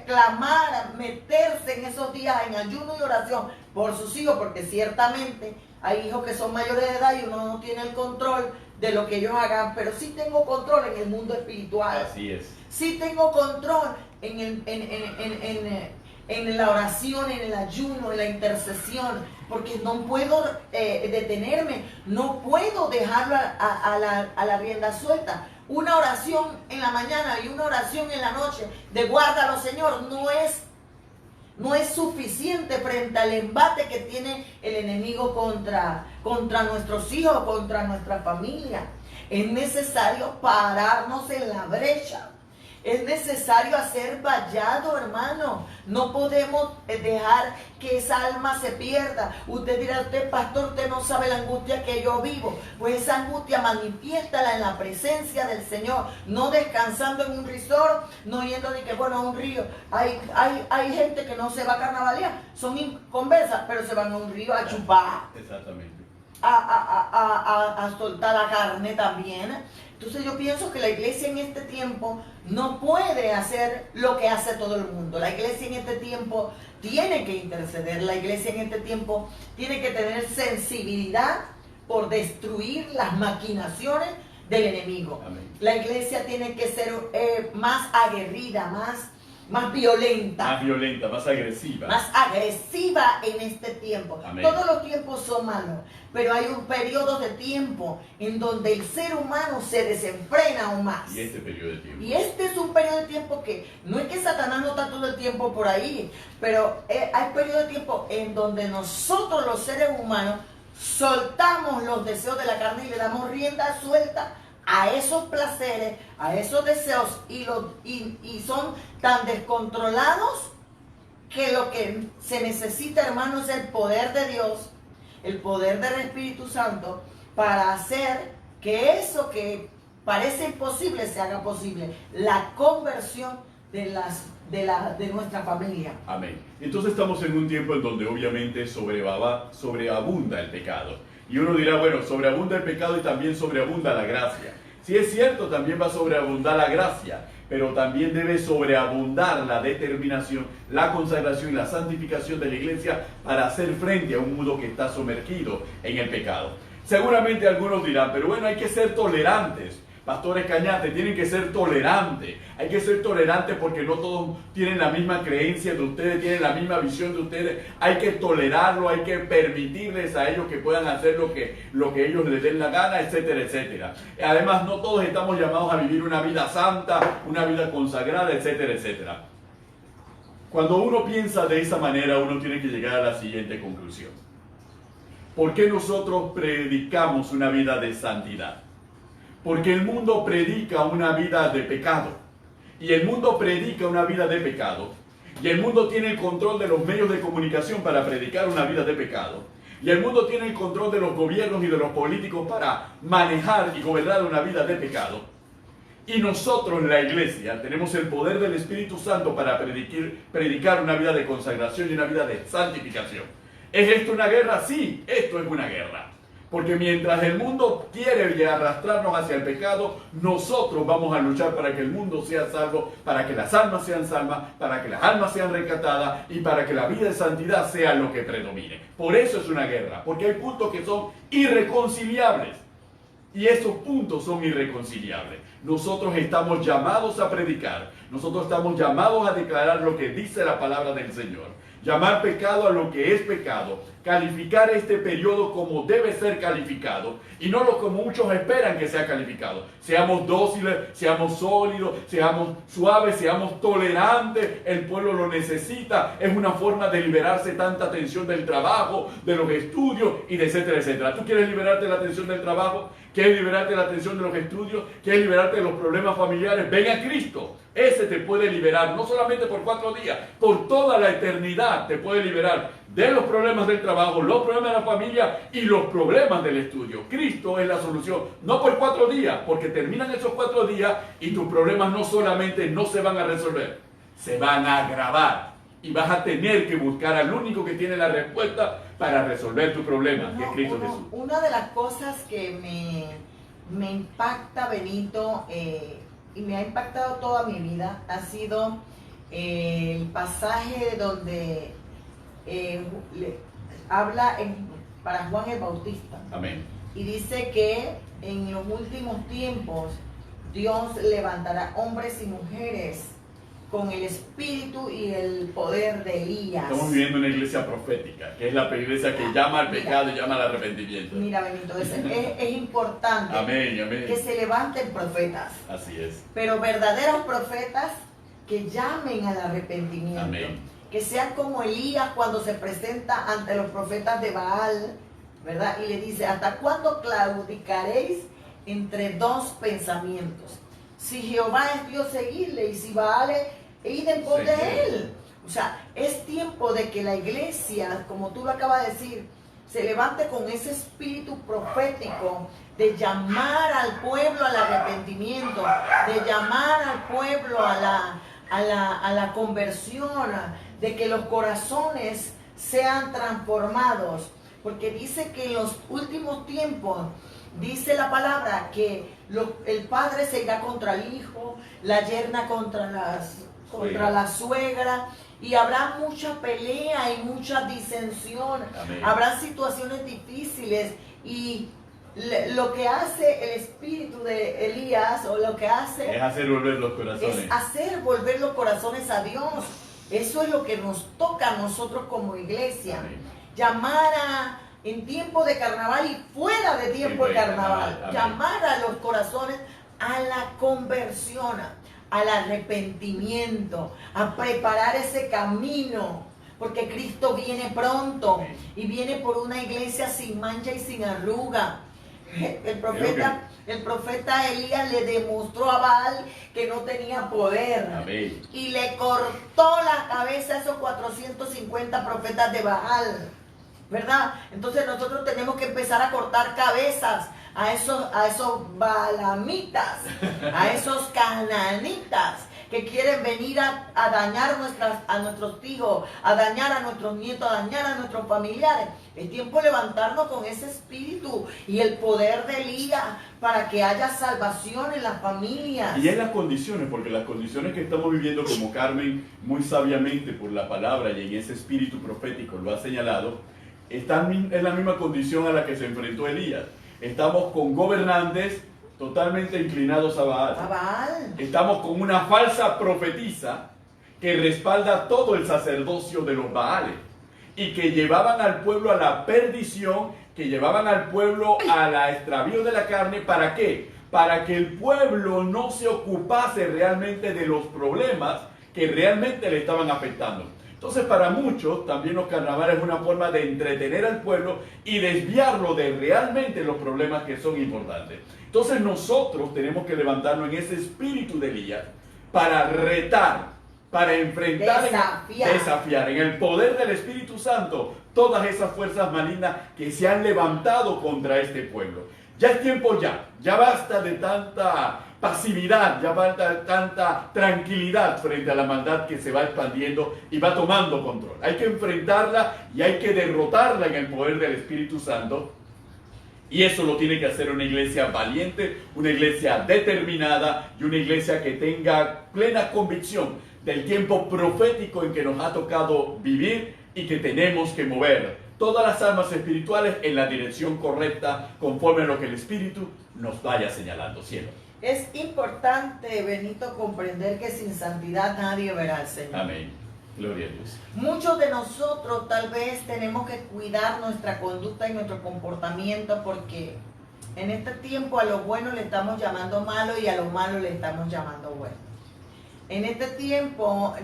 B: clamar, meterse en esos días en ayuno y oración por sus hijos, porque ciertamente hay hijos que son mayores de edad y uno no tiene el control de lo que ellos hagan, pero sí tengo control en el mundo espiritual.
A: Así es.
B: Sí tengo control en la oración, en el ayuno, en la intercesión, porque no puedo detenerme, no puedo dejarlo a la rienda suelta. Una oración en la mañana y una oración en la noche de guárdalo, Señor, no es suficiente frente al embate que tiene el enemigo contra nuestros hijos, contra nuestra familia. Es necesario pararnos en la brecha. Es necesario hacer vallado, hermano. No podemos dejar que esa alma se pierda. Usted dirá, usted, pastor, usted no sabe la angustia que yo vivo. Pues esa angustia manifiéstala en la presencia del Señor. No descansando en un resort, no yendo de que, bueno, a un río. Hay gente que no se va a carnavalear. Son inconversas, pero se van a un río a chupar.
A: Exactamente.
B: A soltar la carne también. Entonces yo pienso que la iglesia en este tiempo no puede hacer lo que hace todo el mundo. La iglesia en este tiempo tiene que interceder. La iglesia en este tiempo tiene que tener sensibilidad por destruir las maquinaciones del enemigo.
A: Amén.
B: La iglesia tiene que ser más aguerrida, más violenta.
A: Más violenta, más agresiva.
B: Más agresiva en este tiempo.
A: Amén.
B: Todos los tiempos son malos, pero hay un periodo de tiempo en donde el ser humano se desenfrena aún más.
A: Y este periodo de tiempo.
B: Y este es un periodo de tiempo que no es que Satanás no está todo el tiempo por ahí, pero hay periodo de tiempo en donde nosotros los seres humanos soltamos los deseos de la carne y le damos rienda suelta a esos placeres, a esos deseos, y son tan descontrolados que lo que se necesita, hermano, es el poder de Dios, el poder del Espíritu Santo, para hacer que eso que parece imposible se haga posible, la conversión de nuestra familia.
A: Amén. Entonces estamos en un tiempo en donde obviamente sobreabunda el pecado. Y uno dirá, bueno, sobreabunda el pecado y también sobreabunda la gracia. Sí, es cierto, también va a sobreabundar la gracia, pero también debe sobreabundar la determinación, la consagración y la santificación de la iglesia para hacer frente a un mundo que está sumergido en el pecado. Seguramente algunos dirán, pero bueno, hay que ser tolerantes. Pastores Cañate, tienen que ser tolerantes. Hay que ser tolerantes porque no todos tienen la misma creencia de ustedes, tienen la misma visión de ustedes. Hay que tolerarlo, hay que permitirles a ellos que puedan hacer lo que ellos les den la gana, etcétera, etcétera. Además, no todos estamos llamados a vivir una vida santa, una vida consagrada, etcétera, etcétera. Cuando uno piensa de esa manera, uno tiene que llegar a la siguiente conclusión. ¿Por qué nosotros predicamos una vida de santidad? Porque el mundo predica una vida de pecado. Y el mundo predica una vida de pecado. Y el mundo tiene el control de los medios de comunicación para predicar una vida de pecado. Y el mundo tiene el control de los gobiernos y de los políticos para manejar y gobernar una vida de pecado. Y nosotros, la iglesia, tenemos el poder del Espíritu Santo para predicar una vida de consagración y una vida de santificación. ¿Es esto una guerra? Sí, esto es una guerra. Porque mientras el mundo quiere arrastrarnos hacia el pecado, nosotros vamos a luchar para que el mundo sea salvo, para que las almas sean salvas, para que las almas sean rescatadas y para que la vida de santidad sea lo que predomine. Por eso es una guerra, porque hay puntos que son irreconciliables. Y esos puntos son irreconciliables. Nosotros estamos llamados a predicar, nosotros estamos llamados a declarar lo que dice la palabra del Señor. Llamar pecado a lo que es pecado, calificar este periodo como debe ser calificado y no lo como muchos esperan que sea calificado. Seamos dóciles, seamos sólidos, seamos suaves, seamos tolerantes, el pueblo lo necesita, es una forma de liberarse tanta tensión del trabajo, de los estudios y de etcétera, etcétera. ¿Tú quieres liberarte de la tensión del trabajo? ¿Quieres liberarte de la tensión de los estudios? ¿Quieres liberarte de los problemas familiares? Ven a Cristo. Ese te puede liberar, no solamente por 4 días, por toda la eternidad te puede liberar de los problemas del trabajo, los problemas de la familia y los problemas del estudio. Cristo es la solución, no por 4 días, porque terminan esos 4 días y tus problemas no solamente no se van a resolver, se van a agravar. Y vas a tener que buscar al único que tiene la respuesta para resolver tu problema, que es Cristo Jesús.
B: Una de las cosas que me impacta, Benito, y me ha impactado toda mi vida, ha sido el pasaje donde habla para Juan el Bautista.
A: Amén.
B: Y dice que en los últimos tiempos Dios levantará hombres y mujeres con el espíritu y el poder de Elías.
A: Estamos viviendo una iglesia profética, que es la iglesia que llama al pecado y llama al arrepentimiento.
B: Mira, Benito, es importante
A: Amén, amén.
B: que se levanten profetas.
A: Así es.
B: Pero verdaderos profetas que llamen al arrepentimiento.
A: Amén.
B: Que sean como Elías cuando se presenta ante los profetas de Baal, ¿verdad? Y le dice, ¿hasta cuándo claudicaréis entre dos pensamientos? Si Jehová es Dios, seguidle, y si Baal es, id en pos de él. O sea, es tiempo de que la iglesia, como tú lo acabas de decir, se levante con ese espíritu profético de llamar al pueblo al arrepentimiento, de llamar al pueblo a la conversión, de que los corazones sean transformados. Porque dice que en los últimos tiempos, dice la palabra, que el padre se irá contra el hijo, la yerna contra la suegra, y habrá mucha pelea y mucha disensión.
A: Amén.
B: Habrá situaciones difíciles, y lo que hace el espíritu de Elías, o lo que hace
A: es hacer volver los corazones.
B: es hacer volver los corazones a Dios. Eso es lo que nos toca a nosotros como iglesia.
A: Amén.
B: Llamar en tiempo de carnaval y fuera de tiempo de carnaval.
A: Amén.
B: Llamar a los corazones a la conversión, al arrepentimiento, a preparar ese camino. Porque Cristo viene pronto.
A: Amén.
B: Y viene por una iglesia sin mancha y sin arruga. El profeta Elías le demostró a Baal que no tenía poder.
A: Amén.
B: Y le cortó la cabeza a esos 450 profetas de Baal, ¿verdad? Entonces nosotros tenemos que empezar a cortar cabezas a esos baalamitas, a esos cananitas que quieren venir a dañar a nuestros hijos, a dañar a nuestros nietos, a dañar a nuestros familiares. Es tiempo de levantarnos con ese espíritu y el poder de Elías para que haya salvación en las familias.
A: Y en las condiciones, porque las condiciones que estamos viviendo, como Carmen muy sabiamente por la palabra y en ese espíritu profético lo ha señalado, están en la misma condición a la que se enfrentó Elías. Estamos con gobernantes totalmente inclinados a Baal.
B: A Baal.
A: Estamos con una falsa profetisa que respalda todo el sacerdocio de los Baales y que llevaban al pueblo a la perdición, que llevaban al pueblo a la extravío de la carne. ¿Para qué? Para que el pueblo no se ocupase realmente de los problemas que realmente le estaban afectando. Entonces, para muchos, también los carnavales es una forma de entretener al pueblo y desviarlo de realmente los problemas que son importantes. Entonces, nosotros tenemos que levantarnos en ese espíritu de Elías para retar, para enfrentar, desafiar en el poder del Espíritu Santo todas esas fuerzas malignas que se han levantado contra este pueblo. Ya es tiempo, ya basta de tanta pasividad, ya basta de tanta tranquilidad frente a la maldad que se va expandiendo y va tomando control. Hay que enfrentarla y hay que derrotarla en el poder del Espíritu Santo. Y eso lo tiene que hacer una iglesia valiente, una iglesia determinada y una iglesia que tenga plena convicción del tiempo profético en que nos ha tocado vivir y que tenemos que mover todas las almas espirituales en la dirección correcta conforme a lo que el Espíritu nos vaya señalando. Cielo.
B: Es importante, Benito, comprender que sin santidad nadie verá al Señor.
A: Amén. Gloria a Dios.
B: Muchos de nosotros tal vez tenemos que cuidar nuestra conducta y nuestro comportamiento, porque en este tiempo a lo bueno le estamos llamando malo y a lo malo le estamos llamando bueno. En este tiempo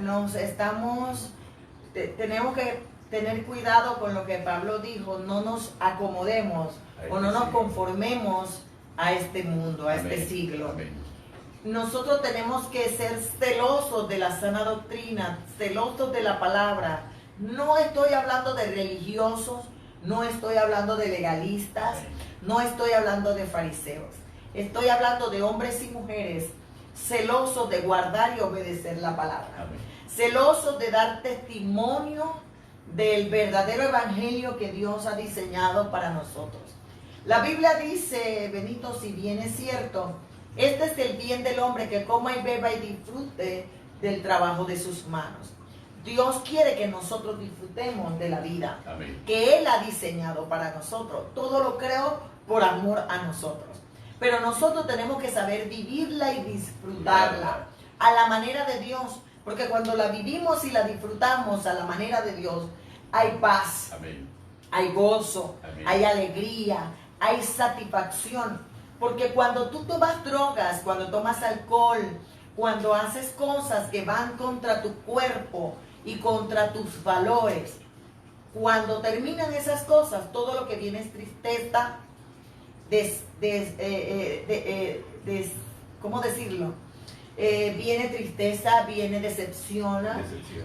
B: tenemos que tener cuidado con lo que Pablo dijo, no nos acomodemos o no nos conformemos a este mundo, a este siglo.
A: Amén.
B: Nosotros tenemos que ser celosos de la sana doctrina, celosos de la palabra. No estoy hablando de religiosos, no estoy hablando de legalistas, no estoy hablando de fariseos. Estoy hablando de hombres y mujeres celosos de guardar y obedecer la palabra.
A: Amén.
B: Celosos de dar testimonio del verdadero evangelio que Dios ha diseñado para nosotros. La Biblia dice, Benito, si bien es cierto, este es el bien del hombre, que coma y beba y disfrute del trabajo de sus manos. Dios quiere que nosotros disfrutemos de la vida.
A: Amén.
B: Que Él ha diseñado para nosotros. Todo lo creó por amor a nosotros. Pero nosotros tenemos que saber vivirla y disfrutarla a la manera de Dios. Porque cuando la vivimos y la disfrutamos a la manera de Dios, hay paz,
A: Amén.
B: hay gozo,
A: Amén.
B: hay alegría, hay satisfacción. Porque cuando tú tomas drogas, cuando tomas alcohol, cuando haces cosas que van contra tu cuerpo y contra tus valores, cuando terminan esas cosas, todo lo que viene es tristeza, ¿cómo decirlo? Viene tristeza, viene decepción,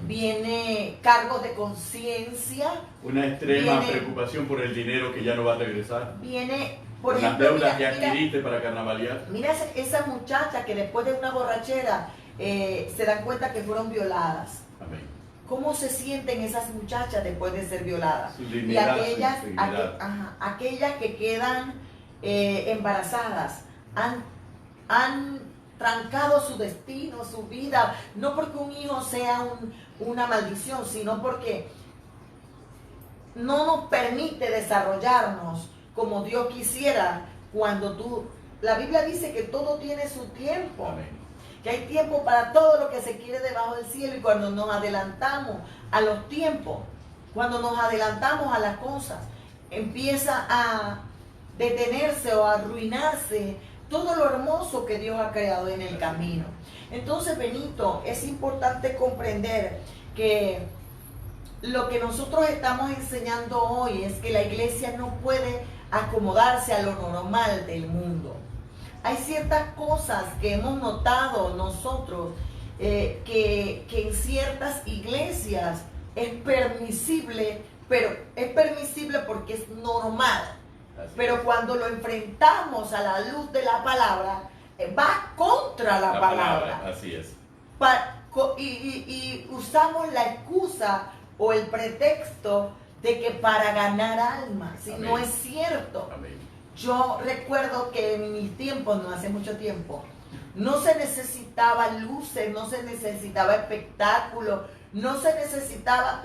B: viene cargo de conciencia.
A: Una extrema
B: viene,
A: preocupación por el dinero que ya no va a regresar.
B: Viene, por
A: las
B: ejemplo,
A: deudas que adquiriste para carnavalear.
B: Mira esa muchacha que después de una borrachera se dan cuenta que fueron violadas.
A: Amén.
B: ¿Cómo se sienten esas muchachas después de ser violadas?
A: Su
B: Y
A: dignidad,
B: aquellas,
A: su integridad.
B: aquellas que quedan embarazadas han trancado su destino, su vida, no porque un hijo sea una maldición, sino porque no nos permite desarrollarnos como Dios quisiera. La Biblia dice que todo tiene su tiempo.
A: Amén.
B: Que hay tiempo para todo lo que se quiere debajo del cielo, y cuando nos adelantamos a los tiempos, cuando nos adelantamos a las cosas, empieza a detenerse o a arruinarse todo lo hermoso que Dios ha creado en el camino. Entonces, Benito, es importante comprender que lo que nosotros estamos enseñando hoy es que la iglesia no puede acomodarse a lo normal del mundo. Hay ciertas cosas que hemos notado nosotros que en ciertas iglesias es permisible, pero es permisible porque es normal. Pero cuando lo enfrentamos a la luz de la palabra, va contra la palabra.
A: Así es.
B: Y usamos la excusa o el pretexto de que para ganar almas, si no es cierto.
A: Amén.
B: Yo recuerdo que en mis tiempos, no hace mucho tiempo, no se necesitaba luces, no se necesitaba espectáculo, no se necesitaba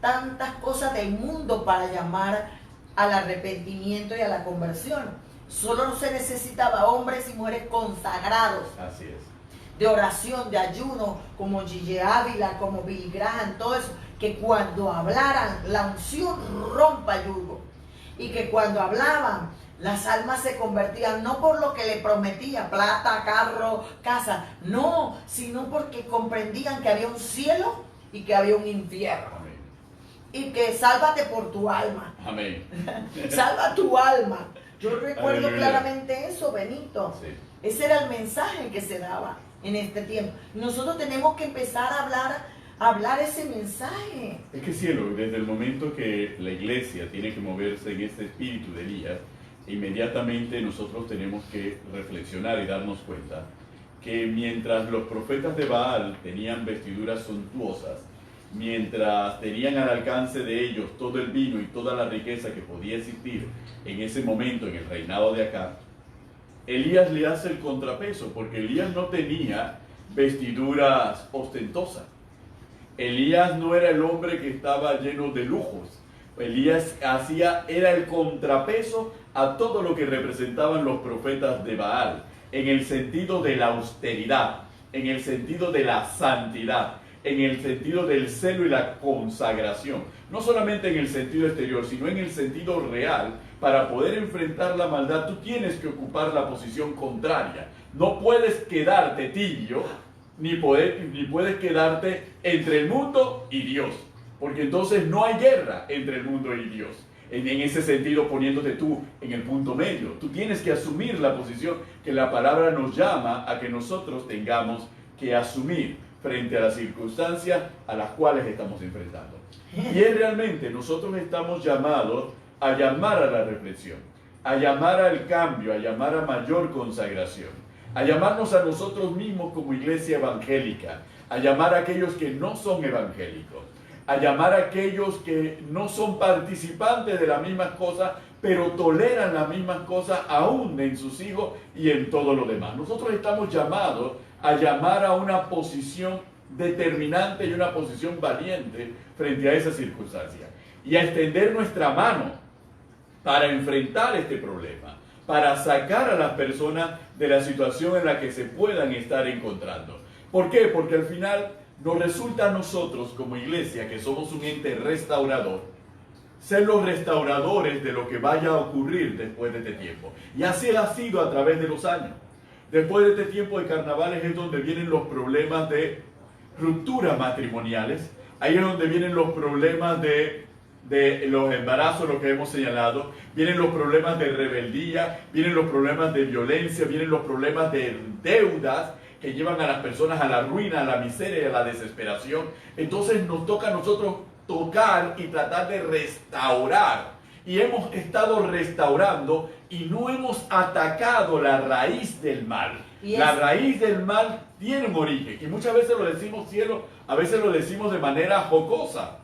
B: tantas cosas del mundo para llamar al arrepentimiento y a la conversión. Solo se necesitaba hombres y mujeres consagrados.
A: Así es.
B: De oración, de ayuno, como Gigi Ávila, como Billy Graham, todo eso, que cuando hablaran, la unción rompa yugo. Y que cuando hablaban, las almas se convertían no por lo que le prometía, plata, carro, casa, no, sino porque comprendían que había un cielo y que había un infierno.
A: Amén.
B: Y que sálvate por tu alma.
A: Amén.
B: Salva tu alma. Yo recuerdo
A: Aleluya.
B: claramente eso, Benito.
A: Sí.
B: Ese era el mensaje que se daba en este tiempo. Nosotros tenemos que empezar a hablar ese mensaje.
A: Es que cielo, desde el momento que la iglesia tiene que moverse en este espíritu de Elías, inmediatamente nosotros tenemos que reflexionar y darnos cuenta que mientras los profetas de Baal tenían vestiduras suntuosas, mientras tenían al alcance de ellos todo el vino y toda la riqueza que podía existir en ese momento en el reinado de Acab, Elías le hace el contrapeso, porque Elías no tenía vestiduras ostentosas. Elías no era el hombre que estaba lleno de lujos. Elías era el contrapeso a todo lo que representaban los profetas de Baal, en el sentido de la austeridad, en el sentido de la santidad, en el sentido del celo y la consagración. No solamente en el sentido exterior, sino en el sentido real. Para poder enfrentar la maldad, tú tienes que ocupar la posición contraria. No puedes quedarte tibio, ni puedes quedarte entre el mundo y Dios, porque entonces no hay guerra entre el mundo y Dios. En ese sentido, poniéndote tú en el punto medio, tú tienes que asumir la posición que la palabra nos llama a que nosotros tengamos que asumir frente a las circunstancias a las cuales estamos enfrentando. Y es realmente, nosotros estamos llamados a llamar a la reflexión, a llamar al cambio, a llamar a mayor consagración, a llamarnos a nosotros mismos como iglesia evangélica, a llamar a aquellos que no son evangélicos, a llamar a aquellos que no son participantes de las mismas cosas, pero toleran las mismas cosas aún en sus hijos y en todo lo demás. Nosotros estamos llamados a llamar a una posición determinante y una posición valiente frente a esas circunstancias y a extender nuestra mano para enfrentar este problema, para sacar a las personas de la situación en la que se puedan estar encontrando. ¿Por qué? Porque al final nos resulta a nosotros como iglesia, que somos un ente restaurador, ser los restauradores de lo que vaya a ocurrir después de este tiempo. Y así ha sido a través de los años. Después de este tiempo de carnavales es donde vienen los problemas de rupturas matrimoniales. Ahí es donde vienen los problemas de los embarazos, lo que hemos señalado. Vienen los problemas de rebeldía, vienen los problemas de violencia, vienen los problemas de deudas que llevan a las personas a la ruina, a la miseria y a la desesperación. Entonces nos toca a nosotros tocar y tratar de restaurar. Y hemos estado restaurando y no hemos atacado la raíz del mal. La raíz del mal tiene un origen, que muchas veces lo decimos cielo, a veces lo decimos de manera jocosa.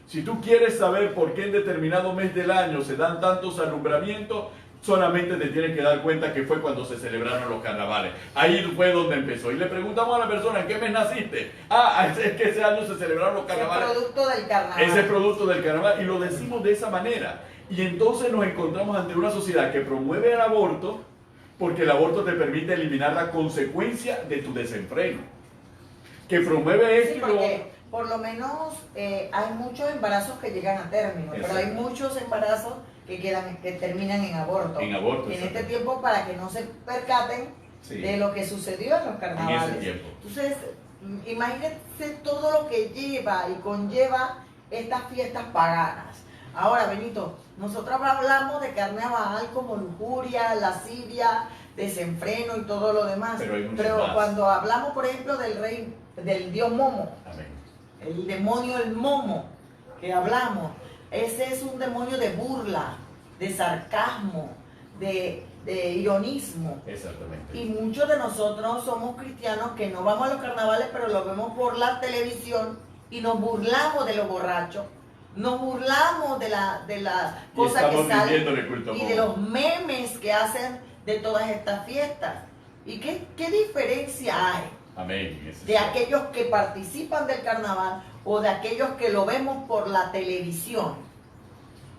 A: Si tú quieres saber por qué en determinado mes del año se dan tantos alumbramientos, solamente te tienes que dar cuenta que fue cuando se celebraron los carnavales. Ahí fue donde empezó. Y le preguntamos a la persona, ¿en qué mes naciste? Ah, es que ese año se celebraron los carnavales.
B: Es producto del carnaval.
A: Ese es producto del carnaval. Y lo decimos de esa manera. Y entonces nos encontramos ante una sociedad que promueve el aborto, porque el aborto te permite eliminar la consecuencia de tu desenfreno. Que promueve esto.
B: Sí, porque por lo menos hay muchos embarazos que llegan a término, pero hay muchos embarazos que terminan en aborto.
A: En aborto.
B: En este tiempo, para que no se percaten de lo que sucedió en los carnavales.
A: En ese tiempo.
B: Entonces, imagínense todo lo que lleva y conlleva estas fiestas paganas. Ahora, Benito, nosotros hablamos de carnaval como lujuria, lascivia, desenfreno y todo lo demás. Pero cuando hablamos, por ejemplo, del dios Momo,
A: amén,
B: el demonio el Momo, que hablamos, ese es un demonio de burla, de sarcasmo, de ironismo.
A: Exactamente.
B: Y muchos de nosotros somos cristianos que no vamos a los carnavales, pero lo vemos por la televisión y nos burlamos de los borrachos. Nos burlamos de la cosa que sale y de los memes que hacen de todas estas fiestas. ¿Y qué diferencia hay?
A: Amén.
B: De aquellos que participan del carnaval o de aquellos que lo vemos por la televisión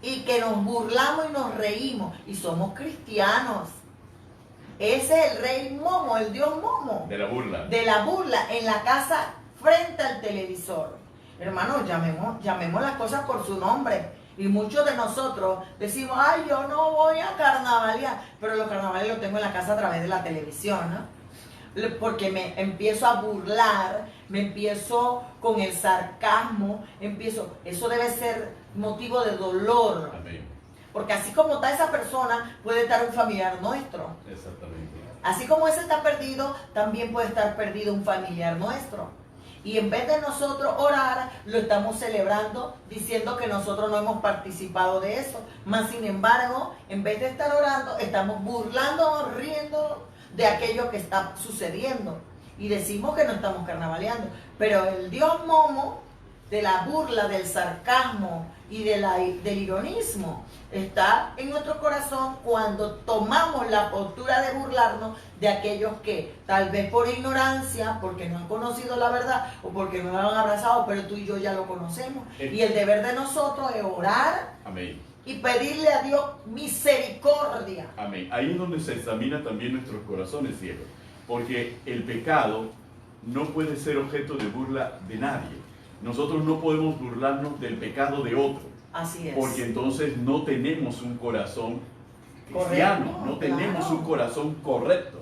B: y que nos burlamos y nos reímos y somos cristianos? Ese es el rey Momo, el dios Momo.
A: De la burla.
B: De la burla en la casa frente al televisor. Hermanos, llamemos las cosas por su nombre. Y muchos de nosotros decimos, ay, yo no voy a carnavalear, pero los carnavales los tengo en la casa a través de la televisión, ¿no? Porque me empiezo a burlar, me empiezo con el sarcasmo, eso debe ser motivo de dolor.
A: Amén.
B: Porque así como está esa persona, puede estar un familiar nuestro.
A: Exactamente.
B: Así como ese está perdido, también puede estar perdido un familiar nuestro. Y en vez de nosotros orar, lo estamos celebrando, diciendo que nosotros no hemos participado de eso. Mas, sin embargo, en vez de estar orando, estamos burlándonos, riendo de aquello que está sucediendo. Y decimos que no estamos carnavaleando. Pero el dios Momo, de la burla, del sarcasmo y del ironismo, está en nuestro corazón cuando tomamos la postura de burlarnos de aquellos que tal vez por ignorancia, porque no han conocido la verdad o porque no la han abrazado, pero tú y yo ya lo conocemos. Y el deber de nosotros es orar.
A: Amén.
B: Y pedirle a Dios misericordia.
A: Amén. Ahí es donde se examina también nuestros corazones, cielo. Porque el pecado no puede ser objeto de burla de nadie. Nosotros no podemos burlarnos del pecado de otro.
B: Así es.
A: Porque entonces no tenemos un corazón cristiano,
B: correcto,
A: no tenemos
B: claro.
A: un corazón correcto.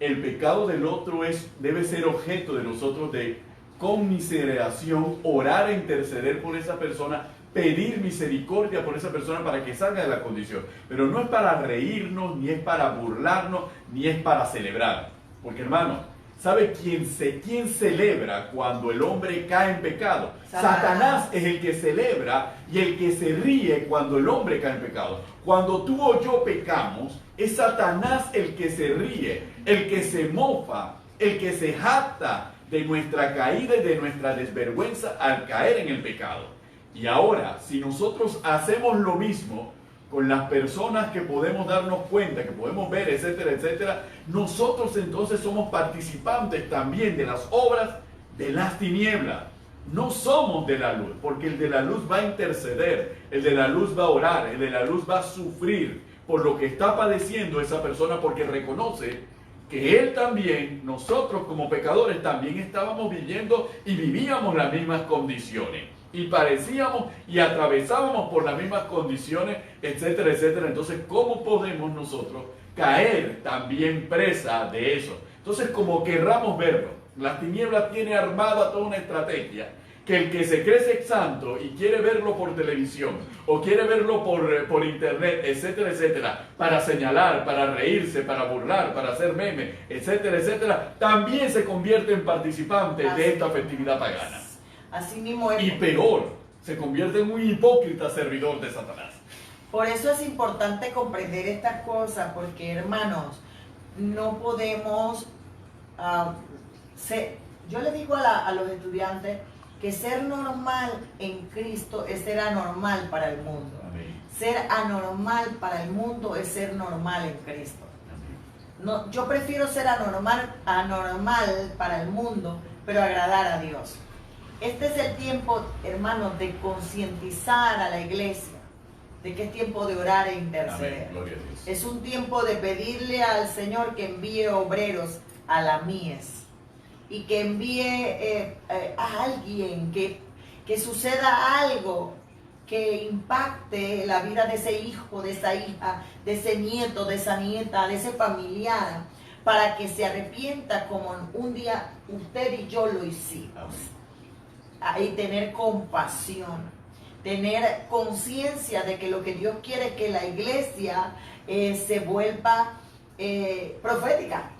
A: El pecado del otro debe ser objeto de nosotros de conmiseración, orar e interceder por esa persona, pedir misericordia por esa persona para que salga de la condición. Pero no es para reírnos, ni es para burlarnos, ni es para celebrar. Porque hermano, ¿sabe quién celebra cuando el hombre cae en pecado? Satanás es el que celebra y el que se ríe cuando el hombre cae en pecado. Cuando tú o yo pecamos, es Satanás el que se ríe, el que se mofa, el que se jacta de nuestra caída y de nuestra desvergüenza al caer en el pecado. Y ahora, si nosotros hacemos lo mismo con las personas que podemos darnos cuenta, que podemos ver, etcétera, etcétera, nosotros entonces somos participantes también de las obras de las tinieblas. No somos de la luz, porque el de la luz va a interceder, el de la luz va a orar, el de la luz va a sufrir por lo que está padeciendo esa persona, porque reconoce que Él también, nosotros como pecadores también estábamos viviendo y vivíamos las mismas condiciones. Y parecíamos y atravesábamos por las mismas condiciones, etcétera, etcétera. Entonces, ¿cómo podemos nosotros caer también presa de eso? Entonces, como querramos verlo, las tinieblas tiene armada toda una estrategia que el que se cree santo y quiere verlo por televisión o quiere verlo por internet, etcétera, etcétera, para señalar, para reírse, para burlar, para hacer memes, etcétera, etcétera, también se convierte en participante de esta festividad pagana.
B: Así mismo es.
A: Y peor, se convierte en un hipócrita servidor de Satanás.
B: Por eso es importante comprender estas cosas, porque hermanos, no podemos yo le digo a los estudiantes que ser normal en Cristo es ser anormal para el mundo.
A: Amén.
B: Ser anormal para el mundo es ser normal en Cristo. No, yo prefiero ser anormal para el mundo, pero agradar a Dios. Este es el tiempo, hermanos, de concientizar a la iglesia de que es tiempo de orar e interceder.
A: Amén. Gloria a Dios.
B: Es un tiempo de pedirle al Señor que envíe obreros a la mies y que envíe a alguien, que suceda algo que impacte la vida de ese hijo, de esa hija, de ese nieto, de esa nieta, de ese familiar, para que se arrepienta como un día usted y yo lo hicimos. Y tener compasión, tener conciencia de que lo que Dios quiere es que la iglesia se vuelva profética,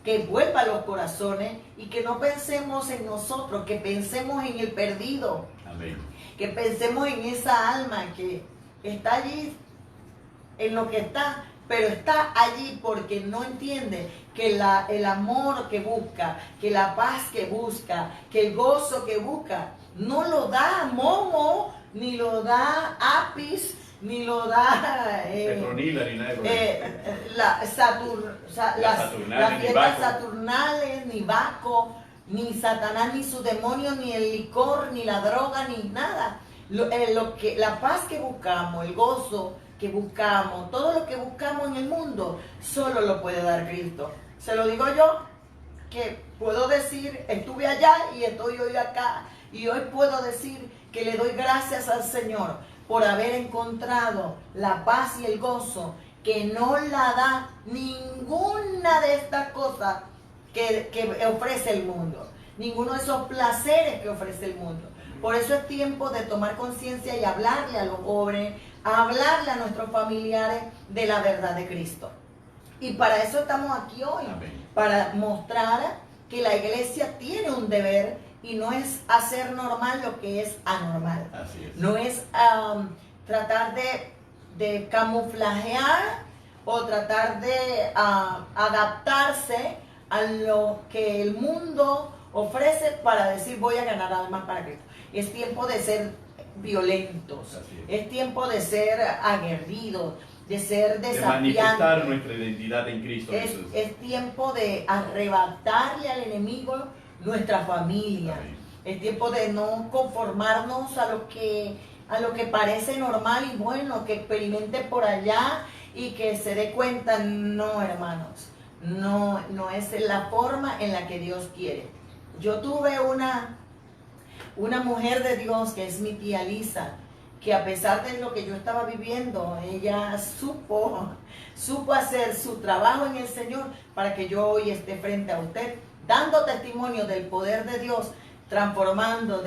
B: que vuelva a los corazones y que no pensemos en nosotros, que pensemos en el perdido.
A: Amén.
B: Que pensemos en esa alma que está allí, en lo que está, pero está allí porque no entiende que el amor que busca, que la paz que busca, que el gozo que busca, no lo da Momo, ni lo da Apis, ni lo da
A: Petronila, ni nada de
B: las
A: Saturnales,
B: fiestas saturnales, ni Baco, ni Satanás, ni su demonio, ni el licor, ni la droga, ni nada. La paz que buscamos, el gozo que buscamos, todo lo que buscamos en el mundo, solo lo puede dar Cristo. Se lo digo yo, que puedo decir, estuve allá y estoy hoy acá, y hoy puedo decir que le doy gracias al Señor por haber encontrado la paz y el gozo que no la da ninguna de estas cosas que ofrece el mundo, ninguno de esos placeres que ofrece el mundo. Por eso es tiempo de tomar conciencia y hablarle a los jóvenes, hablarle a nuestros familiares de la verdad de Cristo. Y para eso estamos aquí hoy,
A: Amén. Para
B: mostrar que la iglesia tiene un deber y no es hacer normal lo que es anormal.
A: Así es.
B: No es tratar de camuflajear o tratar de adaptarse a lo que el mundo ofrece para decir voy a ganar almas para Cristo. Es tiempo de ser violentos, es tiempo de ser aguerridos, de ser desafiantes.
A: De manifestar nuestra identidad en Cristo Jesús.
B: Es tiempo de arrebatarle al enemigo nuestra familia.
A: Amén.
B: Es tiempo de no conformarnos a lo que parece normal y bueno, que experimente por allá y que se dé cuenta. No, hermanos, no es la forma en la que Dios quiere. Yo tuve una mujer de Dios que es mi tía Lisa, que a pesar de lo que yo estaba viviendo, ella supo hacer su trabajo en el Señor para que yo hoy esté frente a usted, dando testimonio del poder de Dios, transformando,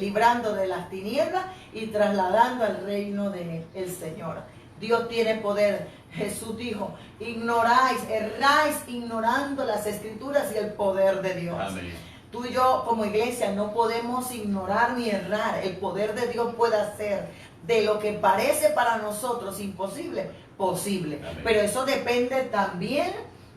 B: librando de las tinieblas y trasladando al reino del Señor. Dios tiene poder. Jesús dijo, erráis ignorando las Escrituras y el poder de Dios.
A: Amén.
B: Tú y yo como iglesia no podemos ignorar ni errar. El poder de Dios puede hacer de lo que parece para nosotros imposible, posible.
A: Amén.
B: Pero eso depende también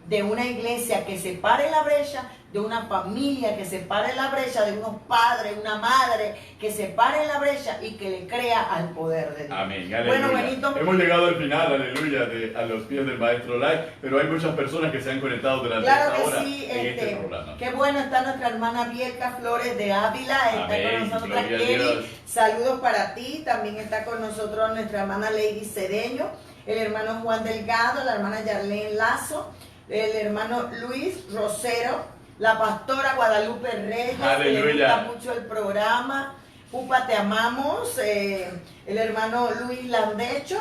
B: de una iglesia que se pare la brecha, de una familia que se pare la brecha, de unos padres, una madre que se pare la brecha y que le crea al poder de Dios.
A: Amén, aleluya.
B: Bueno, Benito,
A: hemos llegado al final, aleluya, a los pies del Maestro Live, pero hay muchas personas que se han conectado durante
B: claro
A: esta
B: que
A: hora
B: sí,
A: en este programa.
B: qué bueno, está nuestra hermana Bielka Flores de Ávila, está
A: Amén,
B: con nosotros
A: gloria a
B: Kelly,
A: Dios.
B: saludos para ti, también está con nosotros nuestra hermana Lady Cedeño, el hermano Juan Delgado, la hermana Yarlene Lazo, el hermano Luis Rosero, la pastora Guadalupe Reyes,
A: Aleluya.
B: que le gusta mucho el programa. Pupa, te amamos. El hermano Luis Landecho,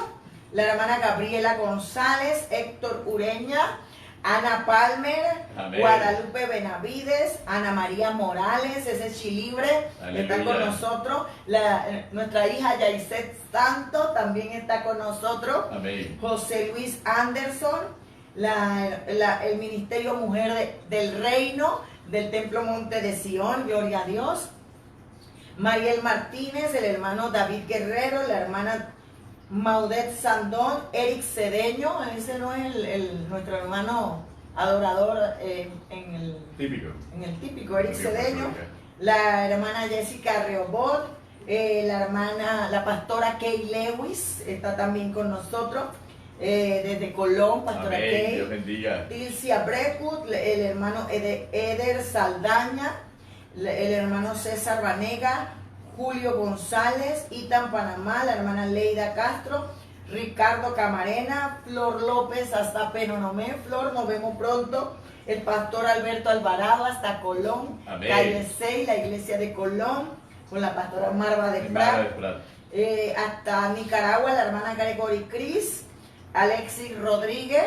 B: la hermana Gabriela González, Héctor Ureña, Ana Palmer,
A: Amén.
B: Guadalupe Benavides, Ana María Morales, ese Chilibre,
A: Aleluya.
B: está con nosotros. Nuestra hija Yaiset Santo también está con nosotros.
A: Amén.
B: José Luis Anderson, el Ministerio Mujer del Reino del Templo Monte de Sion, gloria a Dios. Mariel Martínez, el hermano David Guerrero, la hermana Maudet Sandón, Eric Cedeño, ese no es nuestro hermano adorador en el típico Eric Cedeño, la hermana Jessica Reobot, la pastora Kay Lewis está también con nosotros, desde Colón, pastora
A: Amén.
B: Kay.
A: Dios bendiga.
B: Tilcia Breckwood, el hermano Eder Saldaña, el hermano César Vanega, Julio González, Itan Panamá, la hermana Leida Castro, Ricardo Camarena, Flor López hasta Penonomé. Flor, nos vemos pronto. El pastor Alberto Alvarado hasta Colón.
A: Amén.
B: Calle 6, la iglesia de Colón, con la pastora Marva de Prat. Hasta Nicaragua, la hermana Gregory Cris, Alexis Rodríguez,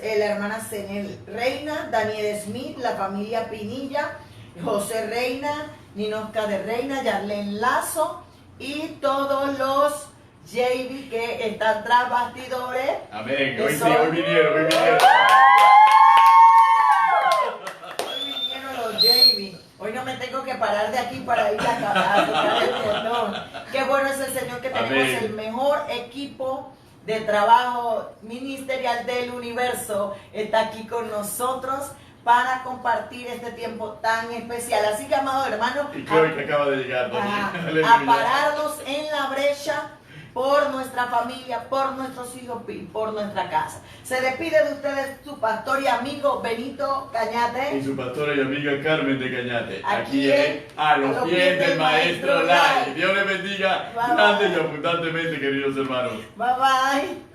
B: la hermana Cenel Reina, Daniel Smith, la familia Pinilla, José Reina, Ninosca de Reina, Yarlén Lazo y todos los JV que están tras bastidores.
A: Amén.
B: Que
A: Hoy sí,
B: son-
A: hoy vinieron.
B: Hoy vinieron los JV. Hoy no me tengo que parar de aquí para ir a tocar el botón. Qué bueno es el Señor que tenemos
A: Amén.
B: el mejor equipo de trabajo ministerial del universo. Está aquí con nosotros para compartir este tiempo tan especial. Así que, amado hermano,
A: Y Chloe que acaba de llegar también.
B: a
A: Aleluya.
B: pararnos en la brecha por nuestra familia, por nuestros hijos y por nuestra casa. Se despide de ustedes su pastor y amigo Benito Cañate.
A: Y su pastora y amiga Carmen de Cañate.
B: Aquí
A: Aquí es a los pies del Maestro Lai. Dios les bendiga
B: Bye, bye.
A: grande y abundantemente, queridos hermanos.
B: Bye bye.